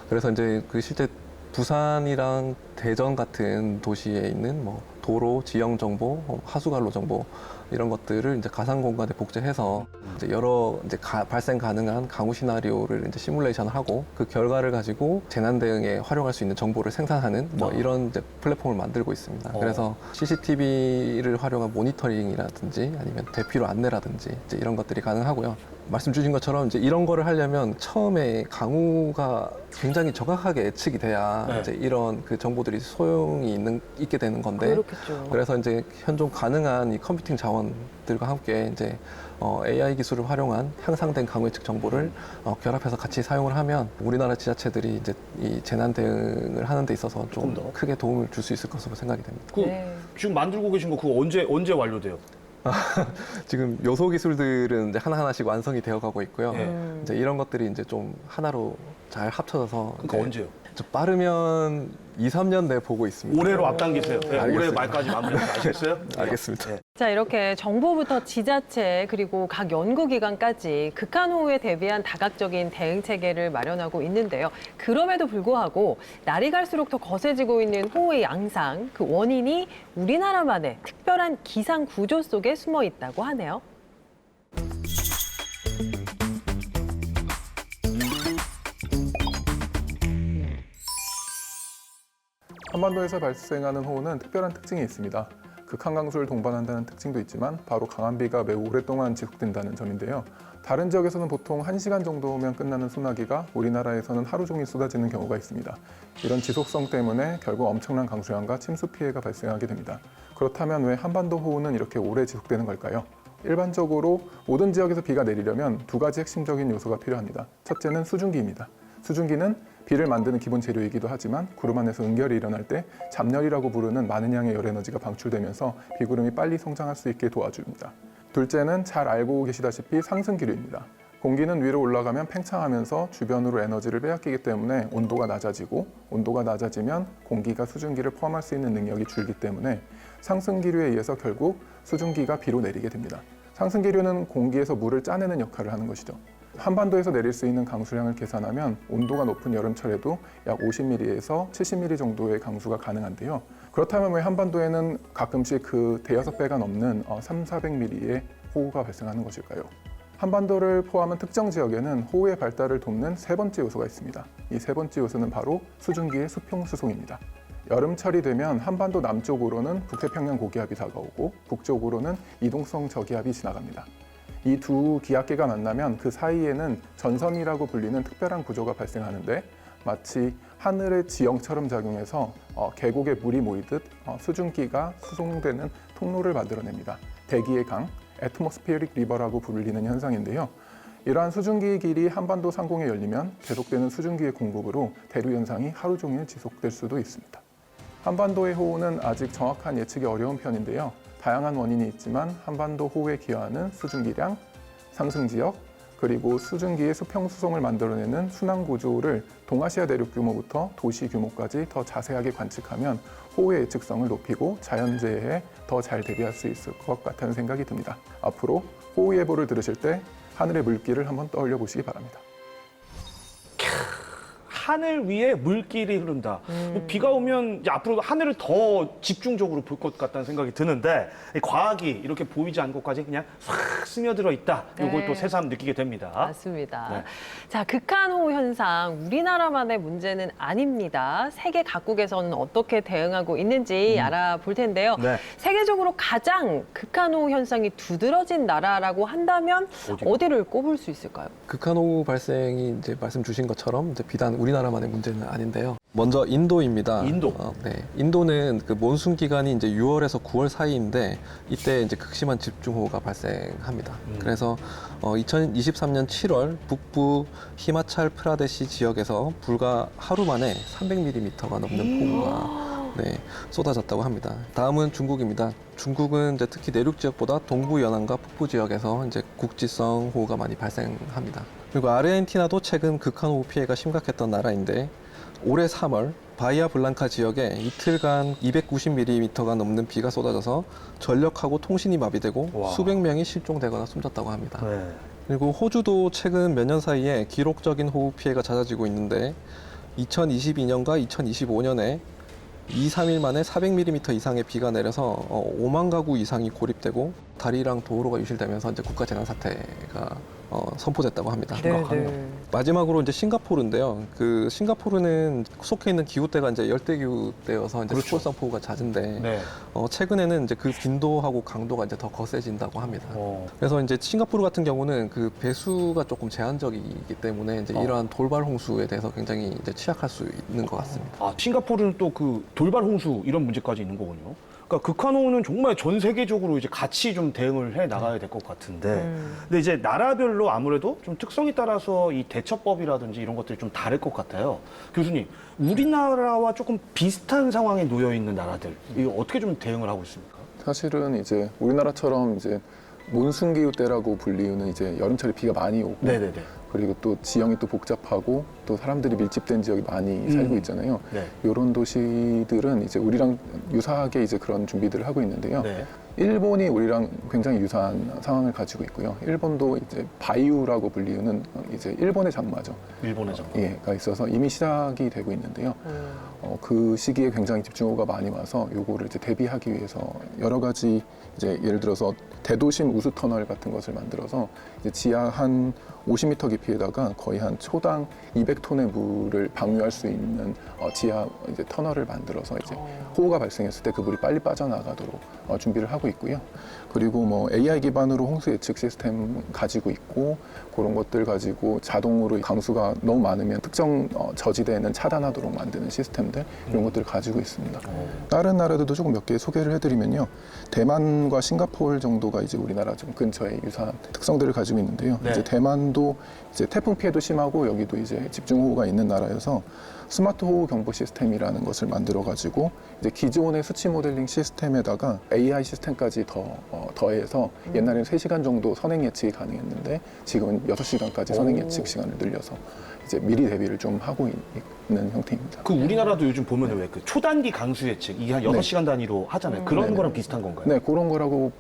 [SPEAKER 3] 그래서 이제 그 실제 부산이랑 대전 같은 도시에 있는 뭐 도로, 지형 정보, 하수관로 정보 이런 것들을 이제 가상 공간에 복제해서 이제 여러 이제 발생 가능한 강우 시나리오를 이제 시뮬레이션을 하고 그 결과를 가지고 재난 대응에 활용할 수 있는 정보를 생산하는 뭐 이런 이제 플랫폼을 만들고 있습니다. 그래서 CCTV를 활용한 모니터링이라든지 아니면 대피로 안내라든지 이제 이런 것들이 가능하고요. 말씀 주신 것처럼 이제 이런 거를 하려면 처음에 강우가 굉장히 정확하게 예측이 돼야 이제 이런 그 정보들이 소용이 있게 되는 건데
[SPEAKER 1] 그렇겠죠.
[SPEAKER 3] 그래서 이제 현존 가능한 이 컴퓨팅 자원들과 함께 이제 AI 기술을 활용한 향상된 강우 예측 정보를 결합해서 같이 사용을 하면 우리나라 지자체들이 이제 이 재난 대응을 하는 데 있어서 좀
[SPEAKER 2] 더?
[SPEAKER 3] 크게 도움을 줄 수 있을 것으로 생각이 됩니다.
[SPEAKER 2] 지금 만들고 계신 거 그거 언제 완료돼요?
[SPEAKER 3] 지금 요소 기술들은 이제 하나하나씩 완성이 되어 가고 있고요. 이제 이런 것들이 이제 좀 하나로 잘 합쳐져서
[SPEAKER 2] 그러니까 언제요?
[SPEAKER 3] 빠르면 2, 3년 내에 보고 있습니다.
[SPEAKER 2] 올해로 앞당기세요. 네, 올해
[SPEAKER 3] 알겠습니다.
[SPEAKER 2] 말까지 마무리하면 아시겠어요?
[SPEAKER 3] 알겠습니다.
[SPEAKER 2] 네.
[SPEAKER 1] 자, 이렇게 정부부터 지자체 그리고 각 연구기관까지 극한호우에 대비한 다각적인 대응 체계를 마련하고 있는데요. 그럼에도 불구하고 날이 갈수록 더 거세지고 있는 호우의 양상, 그 원인이 우리나라만의 특별한 기상 구조 속에 숨어 있다고 하네요.
[SPEAKER 4] 한반도에서 발생하는 호우는 특별한 특징이 있습니다. 극한 강수를 동반한다는 특징도 있지만 바로 강한 비가 매우 오랫동안 지속된다는 점인데요. 다른 지역에서는 보통 1시간 정도면 끝나는 소나기가 우리나라에서는 하루 종일 쏟아지는 경우가 있습니다. 이런 지속성 때문에 결국 엄청난 강수량과 침수 피해가 발생하게 됩니다. 그렇다면 왜 한반도 호우는 이렇게 오래 지속되는 걸까요? 일반적으로 모든 지역에서 비가 내리려면 두 가지 핵심적인 요소가 필요합니다. 첫째는 수증기입니다. 수증기는 비를 만드는 기본 재료이기도 하지만 구름 안에서 응결이 일어날 때 잡열이라고 부르는 많은 양의 열 에너지가 방출되면서 비구름이 빨리 성장할 수 있게 도와줍니다. 둘째는 잘 알고 계시다시피 상승기류입니다. 공기는 위로 올라가면 팽창하면서 주변으로 에너지를 빼앗기기 때문에 온도가 낮아지고 온도가 낮아지면 공기가 수증기를 포함할 수 있는 능력이 줄기 때문에 상승기류에 의해서 결국 수증기가 비로 내리게 됩니다. 상승기류는 공기에서 물을 짜내는 역할을 하는 것이죠. 한반도에서 내릴 수 있는 강수량을 계산하면 온도가 높은 여름철에도 약 50mm에서 70mm 정도의 강수가 가능한데요. 그렇다면 왜 한반도에는 가끔씩 그 대여섯 배가 넘는 300~400mm의 호우가 발생하는 것일까요? 한반도를 포함한 특정 지역에는 호우의 발달을 돕는 세 번째 요소가 있습니다. 이 세 번째 요소는 바로 수증기의 수평수송입니다. 여름철이 되면 한반도 남쪽으로는 북태평양 고기압이 다가오고 북쪽으로는 이동성 저기압이 지나갑니다. 이 두 기압계가 만나면 그 사이에는 전선이라고 불리는 특별한 구조가 발생하는데 마치 하늘의 지형처럼 작용해서 계곡에 물이 모이듯 수증기가 수송되는 통로를 만들어냅니다. 대기의 강, 애트모스피어릭 리버라고 불리는 현상인데요. 이러한 수증기 길이 한반도 상공에 열리면 계속되는 수증기의 공급으로 대류 현상이 하루 종일 지속될 수도 있습니다. 한반도의 호우는 아직 정확한 예측이 어려운 편인데요. 다양한 원인이 있지만 한반도 호우에 기여하는 수증기량, 상승 지역, 그리고 수증기의 수평 수송을 만들어내는 순환 구조를 동아시아 대륙 규모부터 도시 규모까지 더 자세하게 관측하면 호우의 예측성을 높이고 자연재해에 더 잘 대비할 수 있을 것 같다는 생각이 듭니다. 앞으로 호우 예보를 들으실 때 하늘의 물길을 한번 떠올려 보시기 바랍니다.
[SPEAKER 2] 하늘 위에 물길이 흐른다. 뭐 비가 오면 이제 앞으로 하늘을 더 집중적으로 볼 것 같다는 생각이 드는데 이 과학이 이렇게 보이지 않은 곳까지 그냥 싹 스며들어 있다. 이걸
[SPEAKER 1] 네.
[SPEAKER 2] 또 새삼 느끼게 됩니다.
[SPEAKER 1] 맞습니다.
[SPEAKER 2] 네.
[SPEAKER 1] 자, 극한호우 현상 우리나라만의 문제는 아닙니다. 세계 각국에서는 어떻게 대응하고 있는지 알아볼 텐데요.
[SPEAKER 2] 네.
[SPEAKER 1] 세계적으로 가장 극한호우 현상이 두드러진 나라라고 한다면 어디를 꼽을 수 있을까요?
[SPEAKER 3] 극한호우 발생이 이제 말씀 주신 것처럼 이제 비단 우리나라만의 문제는 아닌데요. 먼저 인도입니다.
[SPEAKER 2] 인도.
[SPEAKER 3] 네. 인도는 그 몬순 기간이 이제 6월에서 9월 사이인데 이때 이제 극심한 집중호우가 발생합니다. 그래서 2023년 7월 북부 히마찰 프라데시 지역에서 불과 하루 만에 300mm가 넘는 폭우가 쏟아졌다고 합니다. 다음은 중국입니다. 중국은 이제 특히 내륙 지역보다 동부 연안과 북부 지역에서 이제 국지성 호우가 많이 발생합니다. 그리고 아르헨티나도 최근 극한호우 피해가 심각했던 나라인데 올해 3월 바이아 블랑카 지역에 이틀간 290mm가 넘는 비가 쏟아져서 전력하고 통신이 마비되고
[SPEAKER 2] 와.
[SPEAKER 3] 수백 명이 실종되거나 숨졌다고 합니다.
[SPEAKER 2] 네.
[SPEAKER 3] 그리고 호주도 최근 몇 년 사이에 기록적인 호우 피해가 잦아지고 있는데 2022년과 2025년에 2, 3일 만에 400mm 이상의 비가 내려서 5만 가구 이상이 고립되고 다리랑 도로가 유실되면서 이제 국가 재난 사태가 선포됐다고 합니다. 마지막으로 이제 싱가포르인데요. 그 싱가포르는 속해 있는 기후대가 이제 열대 기후대여서 이제
[SPEAKER 2] 그렇죠.
[SPEAKER 3] 수월성 폭우가 잦은데
[SPEAKER 2] 네.
[SPEAKER 3] 최근에는 이제 그 빈도하고 강도가 이제 더 거세진다고 합니다.
[SPEAKER 2] 어.
[SPEAKER 3] 그래서 이제 싱가포르 같은 경우는 그 배수가 조금 제한적이기 때문에 이제 이러한 돌발 홍수에 대해서 굉장히 이제 취약할 수 있는 것 같습니다.
[SPEAKER 2] 아, 싱가포르는 또 그 돌발 홍수 이런 문제까지 있는 거군요. 그러니까 극한호우는 정말 전 세계적으로 이제 같이 좀 대응을 해 나가야 될 것 같은데, 근데 이제 나라별로 아무래도 좀 특성에 따라서 이 대처법이라든지 이런 것들이 좀 다를 것 같아요. 교수님, 우리나라와 조금 비슷한 상황에 놓여 있는 나라들, 이거 어떻게 좀 대응을 하고 있습니까?
[SPEAKER 4] 사실은 이제 우리나라처럼 이제 몬순 기후 때라고 불리우는 이제 여름철에 비가 많이 오고
[SPEAKER 2] 네네네.
[SPEAKER 4] 그리고 또 지형이 또 복잡하고 또 사람들이 밀집된 지역이 많이 살고 있잖아요.
[SPEAKER 2] 네.
[SPEAKER 4] 이런 도시들은 이제 우리랑 유사하게 이제 그런 준비들을 하고 있는데요.
[SPEAKER 2] 네.
[SPEAKER 4] 일본이 우리랑 굉장히 유사한 상황을 가지고 있고요. 일본도 이제 바이유라고 불리우는 이제 일본의 장마죠.
[SPEAKER 2] 일본에서.
[SPEAKER 4] 가 있어서 이미 시작이 되고 있는데요. 그 시기에 굉장히 집중호우가 많이 와서 요거를 이제 대비하기 위해서 여러 가지 이제 예를 들어서 대도심 우수 터널 같은 것을 만들어서 이제 지하 한 50m 깊이에다가 거의 한 초당 200톤의 물을 방류할 수 있는 지하 이제 터널을 만들어서 이제 호우가 발생했을 때 그 물이 빨리 빠져나가도록 준비를 하고 있고요. 그리고 뭐 AI 기반으로 홍수 예측 시스템 가지고 있고 그런 것들 가지고 자동으로 강수가 너무 많으면 특정 저지대에는 차단하도록 만드는 시스템들 이런 것들을 가지고 있습니다. 다른 나라들도 조금 몇 개 소개를 해드리면요. 대만과 싱가포르 정도가 이제 우리나라 좀 근처에 유사한 특성들을 가지고 있는데요.
[SPEAKER 2] 네.
[SPEAKER 4] 이제 대만도 이제 태풍 피해도 심하고 여기도 이제 집중호우가 있는 나라여서 스마트 호우 경보 시스템이라는 것을 만들어 가지고 이제 기존의 수치 모델링 시스템에다가 AI 시스템까지 더해서 옛날에는 3시간 정도 선행 예측이 가능했는데 지금은 6시간까지 선행 예측 시간을 늘려서 이제 미리 대비를 좀 하고 있는 형태입니다.
[SPEAKER 2] 그 우리나라도 요즘 보면 왜 그 초단기 강수 예측 이게 한 6시간 단위로 하잖아요. 그런
[SPEAKER 4] 네네.
[SPEAKER 2] 거랑 비슷한 건가요?
[SPEAKER 4] 네, 그런 거라고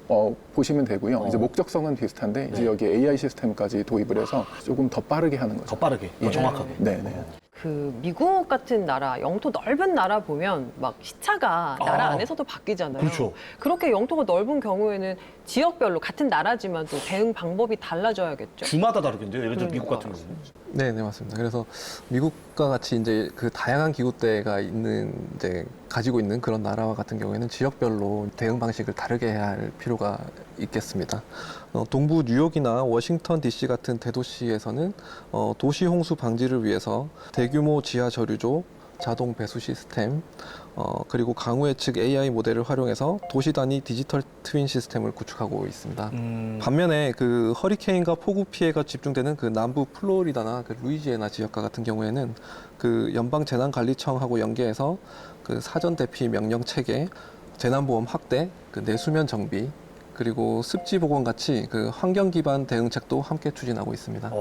[SPEAKER 4] 보시면 되고요. 이제 목적성은 비슷한데 이제
[SPEAKER 2] 네.
[SPEAKER 4] 여기 AI 시스템까지 도입을 해서 조금 더 빠르게 하는 거죠.
[SPEAKER 2] 더 빠르게, 더
[SPEAKER 4] 예.
[SPEAKER 2] 정확하게.
[SPEAKER 4] 네, 네.
[SPEAKER 1] 그 미국 같은 나라, 영토 넓은 나라 보면 막 시차가 나라
[SPEAKER 2] 아.
[SPEAKER 1] 안에서도 바뀌잖아요.
[SPEAKER 2] 그렇죠.
[SPEAKER 1] 그렇게 영토가 넓은 경우에는 지역별로 같은 나라지만 또 대응 방법이 달라져야겠죠.
[SPEAKER 2] 주마다 다르겠는데요. 예를 들어 미국 같은
[SPEAKER 1] 그러니까.
[SPEAKER 2] 경우는.
[SPEAKER 3] 네, 맞습니다. 그래서 미국과 같이 이제 그 다양한 기후대가 있는 이제 가지고 있는 그런 나라와 같은 경우에는 지역별로 대응 방식을 다르게 해야 할 필요가 있겠습니다. 동부 뉴욕이나 워싱턴 DC 같은 대도시에서는 도시 홍수 방지를 위해서 대규모 지하 저류조, 자동 배수 시스템, 그리고 강우 예측 AI 모델을 활용해서 도시 단위 디지털 트윈 시스템을 구축하고 있습니다. 반면에 그 허리케인과 폭우 피해가 집중되는 그 남부 플로리다나 그 루이지애나 지역과 같은 경우에는 그 연방 재난관리청하고 연계해서 그 사전 대피 명령 체계, 재난보험 확대, 그 내수면 정비, 그리고 습지 보건 같이 그 환경 기반 대응책도 함께 추진하고 있습니다.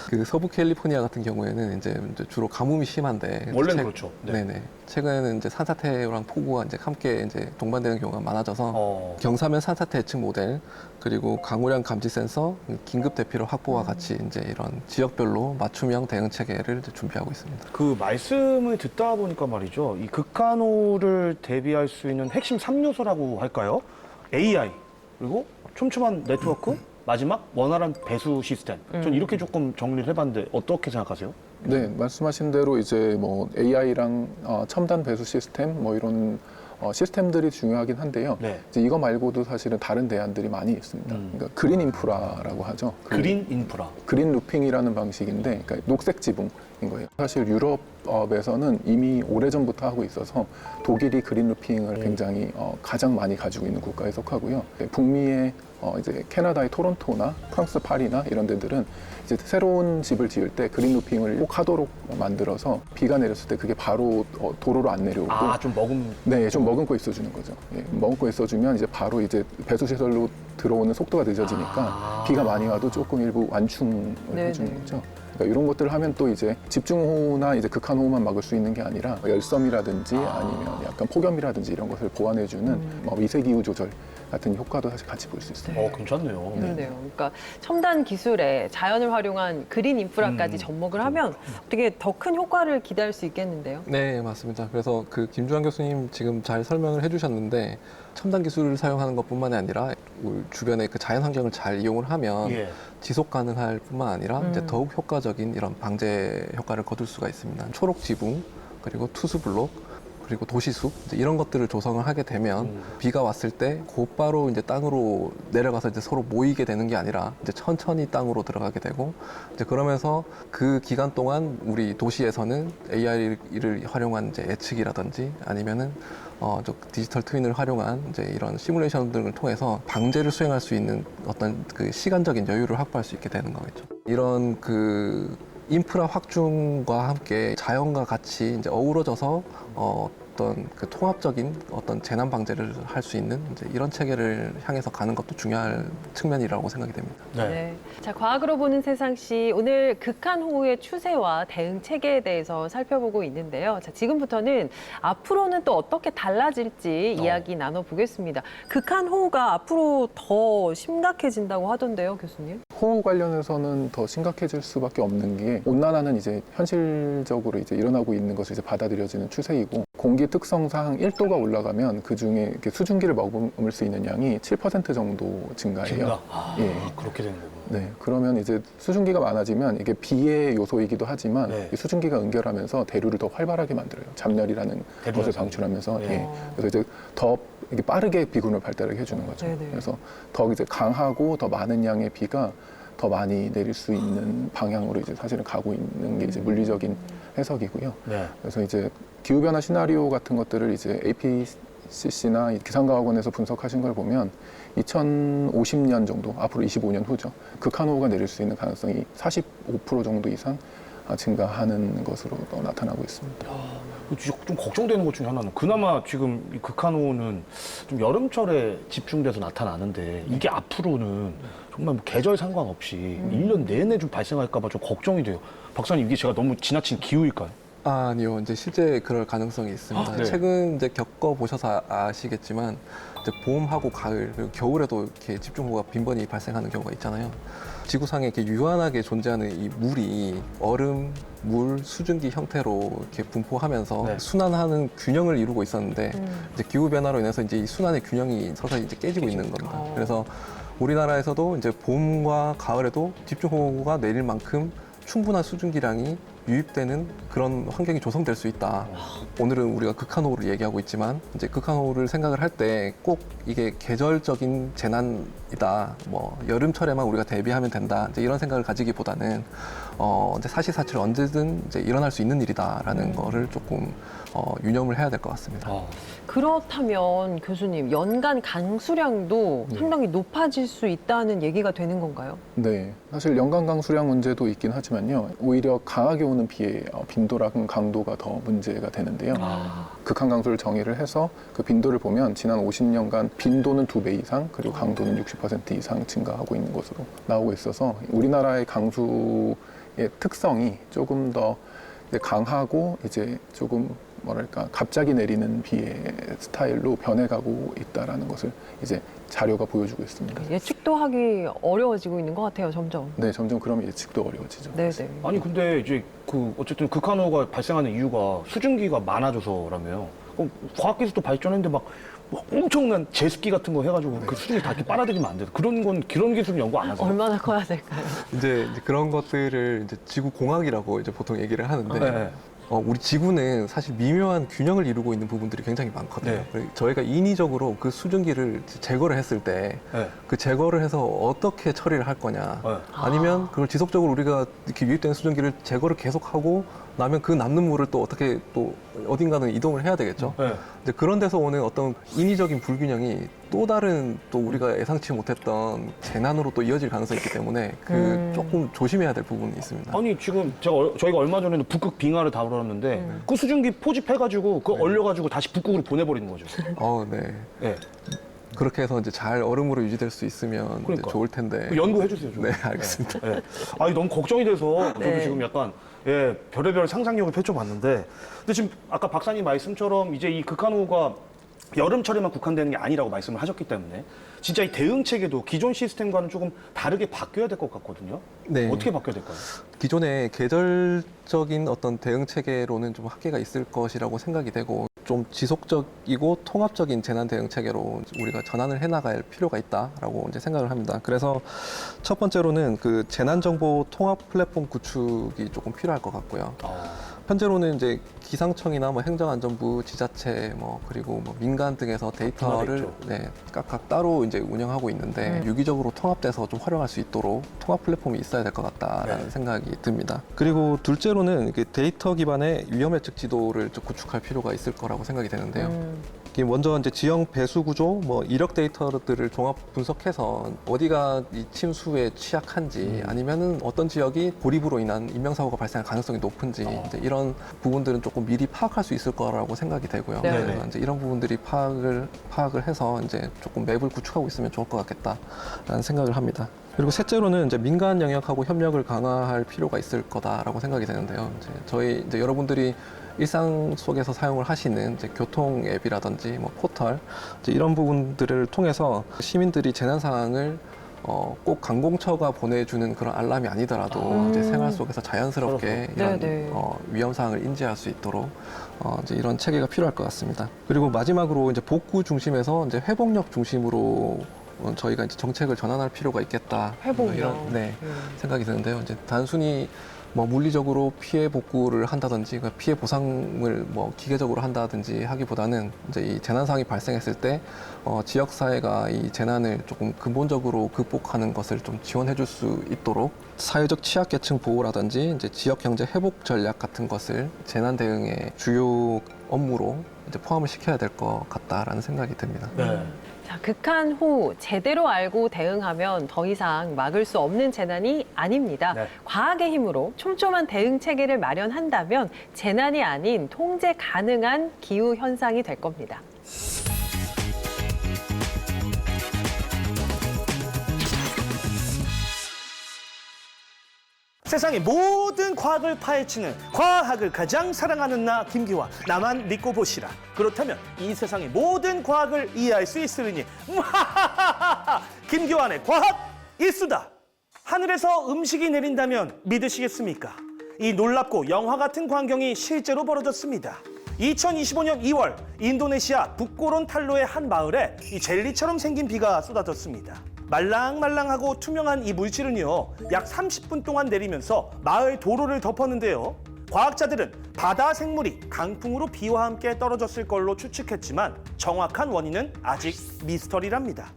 [SPEAKER 3] 그 서부 캘리포니아 같은 경우에는 이제 주로 가뭄이 심한데
[SPEAKER 2] 원래는 그렇죠. 네.
[SPEAKER 3] 네네. 최근에는 이제 산사태랑 폭우가 이제 함께 이제 동반되는 경우가 많아져서 경사면 산사태 예측 모델, 그리고 강우량 감지 센서, 긴급 대피로 확보와 같이 이제 이런 지역별로 맞춤형 대응 체계를 이제 준비하고 있습니다.
[SPEAKER 2] 그 말씀을 듣다 보니까 말이죠. 이 극한호를 대비할 수 있는 핵심 3요소라고 할까요? AI, 그리고 촘촘한 네트워크, 마지막 원활한 배수 시스템. 전 이렇게 조금 정리를 해봤는데 어떻게 생각하세요?
[SPEAKER 4] 네, 말씀하신 대로 이제 뭐 AI랑 첨단 배수 시스템 뭐 이런 시스템들이 중요하긴 한데요.
[SPEAKER 2] 네.
[SPEAKER 4] 이제 이거 말고도 사실은 다른 대안들이 많이 있습니다. 그러니까 그린 인프라라고 하죠.
[SPEAKER 2] 그린 인프라.
[SPEAKER 4] 그린 루핑이라는 방식인데, 그러니까 녹색 지붕인 거예요. 사실 유럽에서는 이미 오래전부터 하고 있어서 독일이 그린 루핑을 굉장히 가장 많이 가지고 있는 국가에 속하고요. 북미의 이제 캐나다의 토론토나 프랑스 파리나 이런 데들은 이제 새로운 집을 지을 때 그린 루핑을 꼭 하도록 만들어서 비가 내렸을 때 그게 바로 도로로 안 내려오고
[SPEAKER 2] 좀 머금.
[SPEAKER 4] 네, 좀 머금고 있어주는 거죠. 예, 머금고 있어주면 이제 바로 이제 배수시설로 들어오는 속도가 늦어지니까 비가 많이 와도 조금 일부 완충을
[SPEAKER 1] 네네.
[SPEAKER 4] 해주는 거죠. 그러니까 이런 것들을 하면 또 이제 집중호우나 이제 극한호우만 막을 수 있는 게 아니라 열섬이라든지 아니면 약간 폭염이라든지 이런 것을 보완해주는 미세기후 조절 같은 효과도 사실 같이 볼 수 있어요.
[SPEAKER 2] 괜찮네요.
[SPEAKER 1] 그러네요. 그러니까 첨단 기술에 자연을 활용한 그린 인프라까지 접목을 하면 되게 더 큰 효과를 기대할 수 있겠는데요.
[SPEAKER 3] 네, 맞습니다. 그래서 그 김주환 교수님 지금 잘 설명을 해주셨는데 첨단 기술을 사용하는 것뿐만이 아니라 우리 주변의 그 자연 환경을 잘 이용을 하면
[SPEAKER 2] 예.
[SPEAKER 3] 지속 가능할 뿐만 아니라 이제 더욱 효과적인 이런 방제 효과를 거둘 수가 있습니다. 초록 지붕, 그리고 투수 블록, 그리고 도시숲 이제 이런 것들을 조성을 하게 되면 비가 왔을 때 곧바로 이제 땅으로 내려가서 이제 서로 모이게 되는 게 아니라 이제 천천히 땅으로 들어가게 되고 이제 그러면서 그 기간 동안 우리 도시에서는 AI를 활용한 이제 예측이라든지 아니면은 저 디지털 트윈을 활용한 이제 이런 시뮬레이션 등을 통해서 방제를 수행할 수 있는 어떤 그 시간적인 여유를 확보할 수 있게 되는 거겠죠. 이런 그 인프라 확충과 함께 자연과 같이 이제 어우러져서 어떤 그 통합적인 어떤 재난 방제를 할 수 있는 이제 이런 체계를 향해서 가는 것도 중요할 측면이라고 생각이 됩니다.
[SPEAKER 1] 네. 자, 과학으로 보는 세상시 오늘 극한호우의 추세와 대응 체계에 대해서 살펴보고 있는데요. 자, 지금부터는 앞으로는 또 어떻게 달라질지 이야기 나눠보겠습니다. 극한호우가 앞으로 더 심각해진다고 하던데요, 교수님?
[SPEAKER 4] 호우 관련해서는 더 심각해질 수밖에 없는 게 온난화는 이제 현실적으로 이제 일어나고 있는 것을 이제 받아들여지는 추세이고 공기 특성상 1도가 올라가면 그 중에 이렇게 수증기를 머금을 수 있는 양이 7% 정도 증가해요. 예.
[SPEAKER 2] 그렇게 되는 거군요.
[SPEAKER 4] 네, 그러면 이제 수증기가 많아지면 이게 비의 요소이기도 하지만
[SPEAKER 2] 네.
[SPEAKER 4] 이 수증기가 응결하면서 대류를 더 활발하게 만들어요. 잡열이라는 것을 방출하면서
[SPEAKER 2] 네.
[SPEAKER 4] 예. 그래서 이제 더 이게 빠르게 비군을 발달하게 해주는 거죠.
[SPEAKER 1] 네네.
[SPEAKER 4] 그래서 더 이제 강하고 더 많은 양의 비가 더 많이 내릴 수 있는 방향으로 이제 사실은 가고 있는 게 이제 물리적인 해석이고요.
[SPEAKER 2] 네.
[SPEAKER 4] 그래서 이제 기후변화 시나리오 같은 것들을 이제 APCC나 기상과학원에서 분석하신 걸 보면 2050년 정도, 앞으로 25년 후죠. 극한호우가 내릴 수 있는 가능성이 45% 정도 이상 증가하는 것으로 나타나고 있습니다.
[SPEAKER 2] 좀 걱정되는 것 중에 하나는 그나마 지금 이 극한호우는 좀 여름철에 집중돼서 나타나는데 이게 앞으로는 정말 뭐 계절 상관없이 1년 내내 좀 발생할까 봐 좀 걱정이 돼요. 박사님, 이게 제가 너무 지나친 기후일까요?
[SPEAKER 3] 아니요, 이제 실제 그럴 가능성이 있습니다.
[SPEAKER 2] 네.
[SPEAKER 3] 최근 이제 겪어보셔서 아시겠지만 이제 봄하고 가을 그리고 겨울에도 이렇게 집중호우가 빈번히 발생하는 경우가 있잖아요. 지구상에 이렇게 유한하게 존재하는 이 물이 얼음, 물, 수증기 형태로 이렇게 분포하면서
[SPEAKER 2] 네.
[SPEAKER 3] 순환하는 균형을 이루고 있었는데 이제 기후 변화로 인해서 이제 이 순환의 균형이 서서히 이제 깨지고 있는 겁니다. 그래서 우리나라에서도 이제 봄과 가을에도 집중호우가 내릴 만큼 충분한 수증기량이 유입되는 그런 환경이 조성될 수 있다. 오늘은 우리가 극한호우를 얘기하고 있지만 이제 극한호우를 생각을 할 때 꼭 이게 계절적인 재난이다. 뭐 여름철에만 우리가 대비하면 된다. 이제 이런 생각을 가지기보다는 이제 사시사철 언제든 이제 일어날 수 있는 일이다라는 거를 조금 유념을 해야 될 것 같습니다.
[SPEAKER 1] 그렇다면 교수님, 연간 강수량도 상당히 높아질 수 있다는 얘기가 되는 건가요?
[SPEAKER 4] 네, 사실 연간 강수량 문제도 있긴 하지만요. 오히려 강하게 오는 비의 빈도랑 강도가 더 문제가 되는데요. 극한 강수를 정의를 해서 그 빈도를 보면 지난 50년간 빈도는 2배 이상, 그리고 강도는 60% 이상 증가하고 있는 것으로 나오고 있어서 우리나라의 강수의 특성이 조금 더 이제 강하고 이제 조금 뭐랄까 갑자기 내리는 비의 스타일로 변해가고 있다라는 것을 이제 자료가 보여주고 있습니다.
[SPEAKER 1] 예측도 하기 어려워지고 있는 것 같아요, 점점.
[SPEAKER 4] 네, 점점 그러면 예측도 어려워지죠.
[SPEAKER 1] 네네.
[SPEAKER 2] 아니 근데 이제 어쨌든 극한호우가 발생하는 이유가 수증기가 많아져서라며요. 그럼 과학기술도 발전했는데 막 엄청난 제습기 같은 거 해가지고 그 수증기 다 이렇게 빨아들이면 안 돼요. 그런 기술은 연구 안 하세요?
[SPEAKER 1] 얼마나 커야 될까요?
[SPEAKER 3] 이제 그런 것들을 이제 지구 공학이라고 이제 보통 얘기를 하는데
[SPEAKER 2] 네.
[SPEAKER 3] 우리 지구는 사실 미묘한 균형을 이루고 있는 부분들이 굉장히 많거든요.
[SPEAKER 2] 네.
[SPEAKER 3] 그래서 저희가 인위적으로 그 수증기를 제거를 했을 때
[SPEAKER 2] 네.
[SPEAKER 3] 그 제거를 해서 어떻게 처리를 할 거냐,
[SPEAKER 2] 네.
[SPEAKER 3] 아니면 그걸 지속적으로 우리가 이렇게 유입되는 수증기를 제거를 계속하고 나면 그 남는 물을 또 어떻게 또 어딘가는 이동을 해야 되겠죠.
[SPEAKER 2] 네.
[SPEAKER 3] 이제 그런 데서 오는 어떤 인위적인 불균형이 또 다른 또 우리가 예상치 못했던 재난으로 또 이어질 가능성이 있기 때문에 조금 조심해야 될 부분이 있습니다.
[SPEAKER 2] 아니 지금 저희가 얼마 전에는 북극 빙하를 다뤘는데 그 수증기 포집해가지고 그거 얼려가지고 다시 북극으로 보내버리는 거죠.
[SPEAKER 3] 네.
[SPEAKER 2] 네.
[SPEAKER 3] 그렇게 해서 이제 잘 얼음으로 유지될 수 있으면 이제
[SPEAKER 2] 그러니까.
[SPEAKER 3] 좋을 텐데.
[SPEAKER 2] 연구해 주세요. 좀.
[SPEAKER 3] 네, 알겠습니다.
[SPEAKER 2] 네. 아니 너무 걱정이 돼서 저도
[SPEAKER 1] 네.
[SPEAKER 2] 지금 약간 별의별 상상력을 펼쳐봤는데, 근데 지금 아까 박사님 말씀처럼 이제 이 극한호우가 여름철에만 국한되는 게 아니라고 말씀을 하셨기 때문에 진짜 이 대응 체계도 기존 시스템과는 조금 다르게 바뀌어야 될 것 같거든요.
[SPEAKER 3] 네.
[SPEAKER 2] 어떻게 바뀌어야 될까요?
[SPEAKER 3] 기존의 계절적인 어떤 대응 체계로는 좀 한계가 있을 것이라고 생각이 되고, 좀 지속적이고 통합적인 재난 대응 체계로 우리가 전환을 해나갈 필요가 있다라고 이제 생각을 합니다. 그래서 첫 번째로는 그 재난 정보 통합 플랫폼 구축이 조금 필요할 것 같고요. 현재로는 이제 기상청이나 뭐 행정안전부, 지자체, 그리고 민간 등에서 데이터를 각각 따로 이제 운영하고 있는데 유기적으로 통합돼서 좀 활용할 수 있도록 통합 플랫폼이 있어야 될 것 같다라는 생각이 듭니다. 그리고 둘째로는 데이터 기반의 위험 예측 지도를 좀 구축할 필요가 있을 거라고 생각이 되는데요. 이게 먼저 이제 지형 배수 구조, 이력 데이터들을 종합 분석해서 어디가 이 침수에 취약한지 아니면은 어떤 지역이 고립으로 인한 인명사고가 발생할 가능성이 높은지 이제 이런 부분들은 조금 미리 파악할 수 있을 거라고 생각이 되고요.
[SPEAKER 1] 네.
[SPEAKER 3] 그래서 이제 이런 부분들이 파악을 해서 이제 조금 맵을 구축하고 있으면 좋을 것 같겠다라는 생각을 합니다. 그리고 셋째로는 이제 민간 영역하고 협력을 강화할 필요가 있을 거다라고 생각이 되는데요. 이제 여러분들이 일상 속에서 사용을 하시는 이제 교통 앱이라든지 포털 이제 이런 부분들을 통해서 시민들이 재난 상황을 꼭 관공처가 보내주는 그런 알람이 아니더라도 이제 생활 속에서 자연스럽게 이런 위험 사항을 인지할 수 있도록 이제 이런 체계가 필요할 것 같습니다. 그리고 마지막으로 이제 복구 중심에서 이제 회복력 중심으로 저희가 이제 정책을 전환할 필요가 있겠다.
[SPEAKER 1] 회복력.
[SPEAKER 3] 이런 생각이 드는데요. 이제 단순히 물리적으로 피해 복구를 한다든지 피해 보상을 기계적으로 한다든지 하기보다는 이제 이 재난 상황이 발생했을 때 지역 사회가 이 재난을 조금 근본적으로 극복하는 것을 좀 지원해 줄 수 있도록 사회적 취약계층 보호라든지 이제 지역 경제 회복 전략 같은 것을 재난 대응의 주요 업무로 이제 포함을 시켜야 될 것 같다라는 생각이 듭니다.
[SPEAKER 2] 네.
[SPEAKER 1] 자, 극한호우 제대로 알고 대응하면 더 이상 막을 수 없는 재난이 아닙니다.
[SPEAKER 2] 네.
[SPEAKER 1] 과학의 힘으로 촘촘한 대응 체계를 마련한다면 재난이 아닌 통제 가능한 기후 현상이 될 겁니다.
[SPEAKER 2] 세상의 모든 과학을 파헤치는 과학을 가장 사랑하는 나 김기화, 나만 믿고 보시라. 그렇다면 이 세상의 모든 과학을 이해할 수 있으리니 김기환의 과학 일수다. 하늘에서 음식이 내린다면 믿으시겠습니까? 이 놀랍고 영화 같은 광경이 실제로 벌어졌습니다. 2025년 2월 인도네시아 북고론탈로의 한 마을에 이 젤리처럼 생긴 비가 쏟아졌습니다. 말랑말랑하고 투명한 이 물질은요, 약 30분 동안 내리면서 마을 도로를 덮었는데요. 과학자들은 바다 생물이 강풍으로 비와 함께 떨어졌을 걸로 추측했지만 정확한 원인은 아직 미스터리랍니다.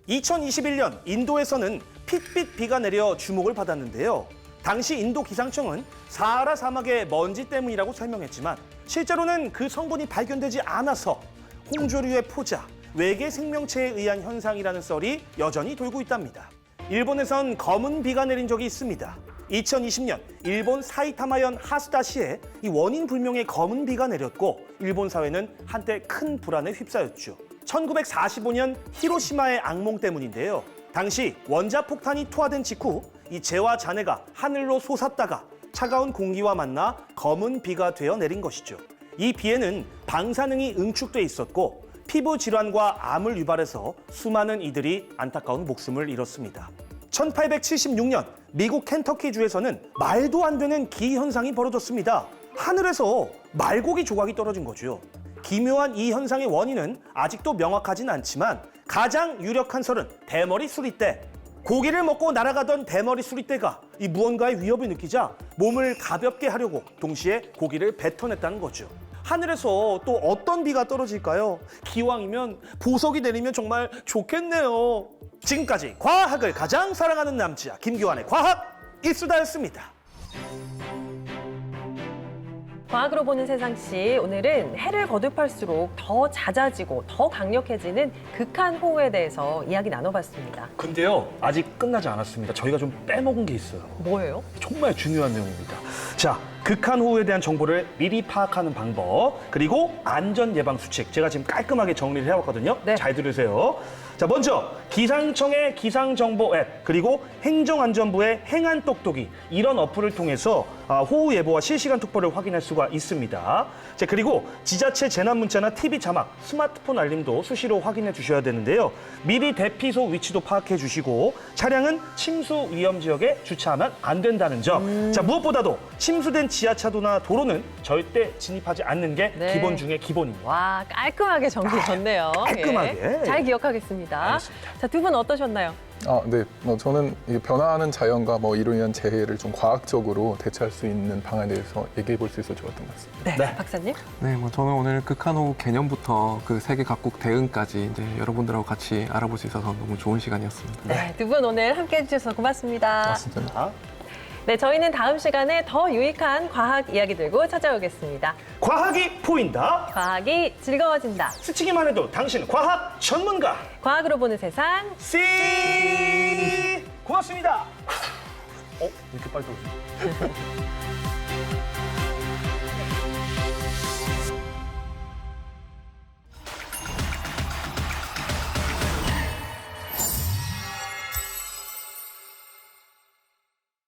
[SPEAKER 2] 2021년 인도에서는 핏빛 비가 내려 주목을 받았는데요. 당시 인도 기상청은 사하라 사막의 먼지 때문이라고 설명했지만 실제로는 그 성분이 발견되지 않아서 홍조류의 포자, 외계 생명체에 의한 현상이라는 썰이 여전히 돌고 있답니다. 일본에선 검은 비가 내린 적이 있습니다. 2020년 일본 사이타마현 하스다시에 이 원인 불명의 검은 비가 내렸고 일본 사회는 한때 큰 불안에 휩싸였죠. 1945년 히로시마의 악몽 때문인데요. 당시 원자폭탄이 투하된 직후 이 재와 잔해가 하늘로 솟았다가 차가운 공기와 만나 검은 비가 되어 내린 것이죠. 이 비에는 방사능이 응축돼 있었고 피부 질환과 암을 유발해서 수많은 이들이 안타까운 목숨을 잃었습니다. 1876년 미국 켄터키주에서는 말도 안 되는 기현상이 벌어졌습니다. 하늘에서 말고기 조각이 떨어진 거죠. 기묘한 이 현상의 원인은 아직도 명확하진 않지만 가장 유력한 설은 대머리 수리떼. 고기를 먹고 날아가던 대머리 수리떼가 이 무언가의 위협을 느끼자 몸을 가볍게 하려고 동시에 고기를 뱉어냈다는 거죠. 하늘에서 또 어떤 비가 떨어질까요? 기왕이면 보석이 내리면 정말 좋겠네요. 지금까지 과학을 가장 사랑하는 남자 김규환의 과학 이수다였습니다.
[SPEAKER 1] 과학으로 보는 세상시 오늘은 해를 거듭할수록 더 잦아지고 더 강력해지는 극한호우에 대해서 이야기 나눠봤습니다.
[SPEAKER 2] 근데요, 아직 끝나지 않았습니다. 저희가 좀 빼먹은 게 있어요.
[SPEAKER 1] 뭐예요?
[SPEAKER 2] 정말 중요한 내용입니다. 자, 극한호우에 대한 정보를 미리 파악하는 방법, 그리고 안전 예방 수칙. 제가 지금 깔끔하게 정리를 해왔거든요.
[SPEAKER 1] 네.
[SPEAKER 2] 잘 들으세요. 자, 먼저 기상청의 기상정보 앱, 그리고 행정안전부의 행안똑똑이 이런 어플을 통해서 호우 예보와 실시간 특보를 확인할 수가 있습니다. 자, 그리고 지자체 재난 문자나 TV 자막, 스마트폰 알림도 수시로 확인해 주셔야 되는데요. 미리 대피소 위치도 파악해 주시고 차량은 침수 위험 지역에 주차하면 안 된다는 점. 자, 무엇보다도 침수된 지하차도나 도로는 절대 진입하지 않는 게
[SPEAKER 1] 네.
[SPEAKER 2] 기본 중에 기본입니다.
[SPEAKER 1] 와, 깔끔하게 정리졌네요.
[SPEAKER 2] 깔끔하게.
[SPEAKER 1] 예. 잘 기억하겠습니다.
[SPEAKER 2] 알겠습니다.
[SPEAKER 1] 자, 두 분 어떠셨나요?
[SPEAKER 4] 네. 저는 이 변화하는 자연과 이로 인한 재해를 좀 과학적으로 대처할 수 있는 방안에 대해서 얘기해 볼 수 있어서 좋았던 것 같습니다.
[SPEAKER 1] 네,
[SPEAKER 2] 네.
[SPEAKER 1] 박사님.
[SPEAKER 3] 네, 저는 오늘 극한호우 개념부터 그 세계 각국 대응까지 이제 여러분들하고 같이 알아볼 수 있어서 너무 좋은 시간이었습니다.
[SPEAKER 1] 네, 두 분 오늘 함께해 주셔서 고맙습니다.
[SPEAKER 4] 맞습니다.
[SPEAKER 1] 네, 저희는 다음 시간에 더 유익한 과학 이야기 들고 찾아오겠습니다.
[SPEAKER 2] 과학이 보인다.
[SPEAKER 1] 과학이 즐거워진다.
[SPEAKER 2] 스치기만 해도 당신 과학 전문가.
[SPEAKER 1] 과학으로 보는 세상.
[SPEAKER 2] 씨 고맙습니다. 왜 이렇게 빨리 떨어지지?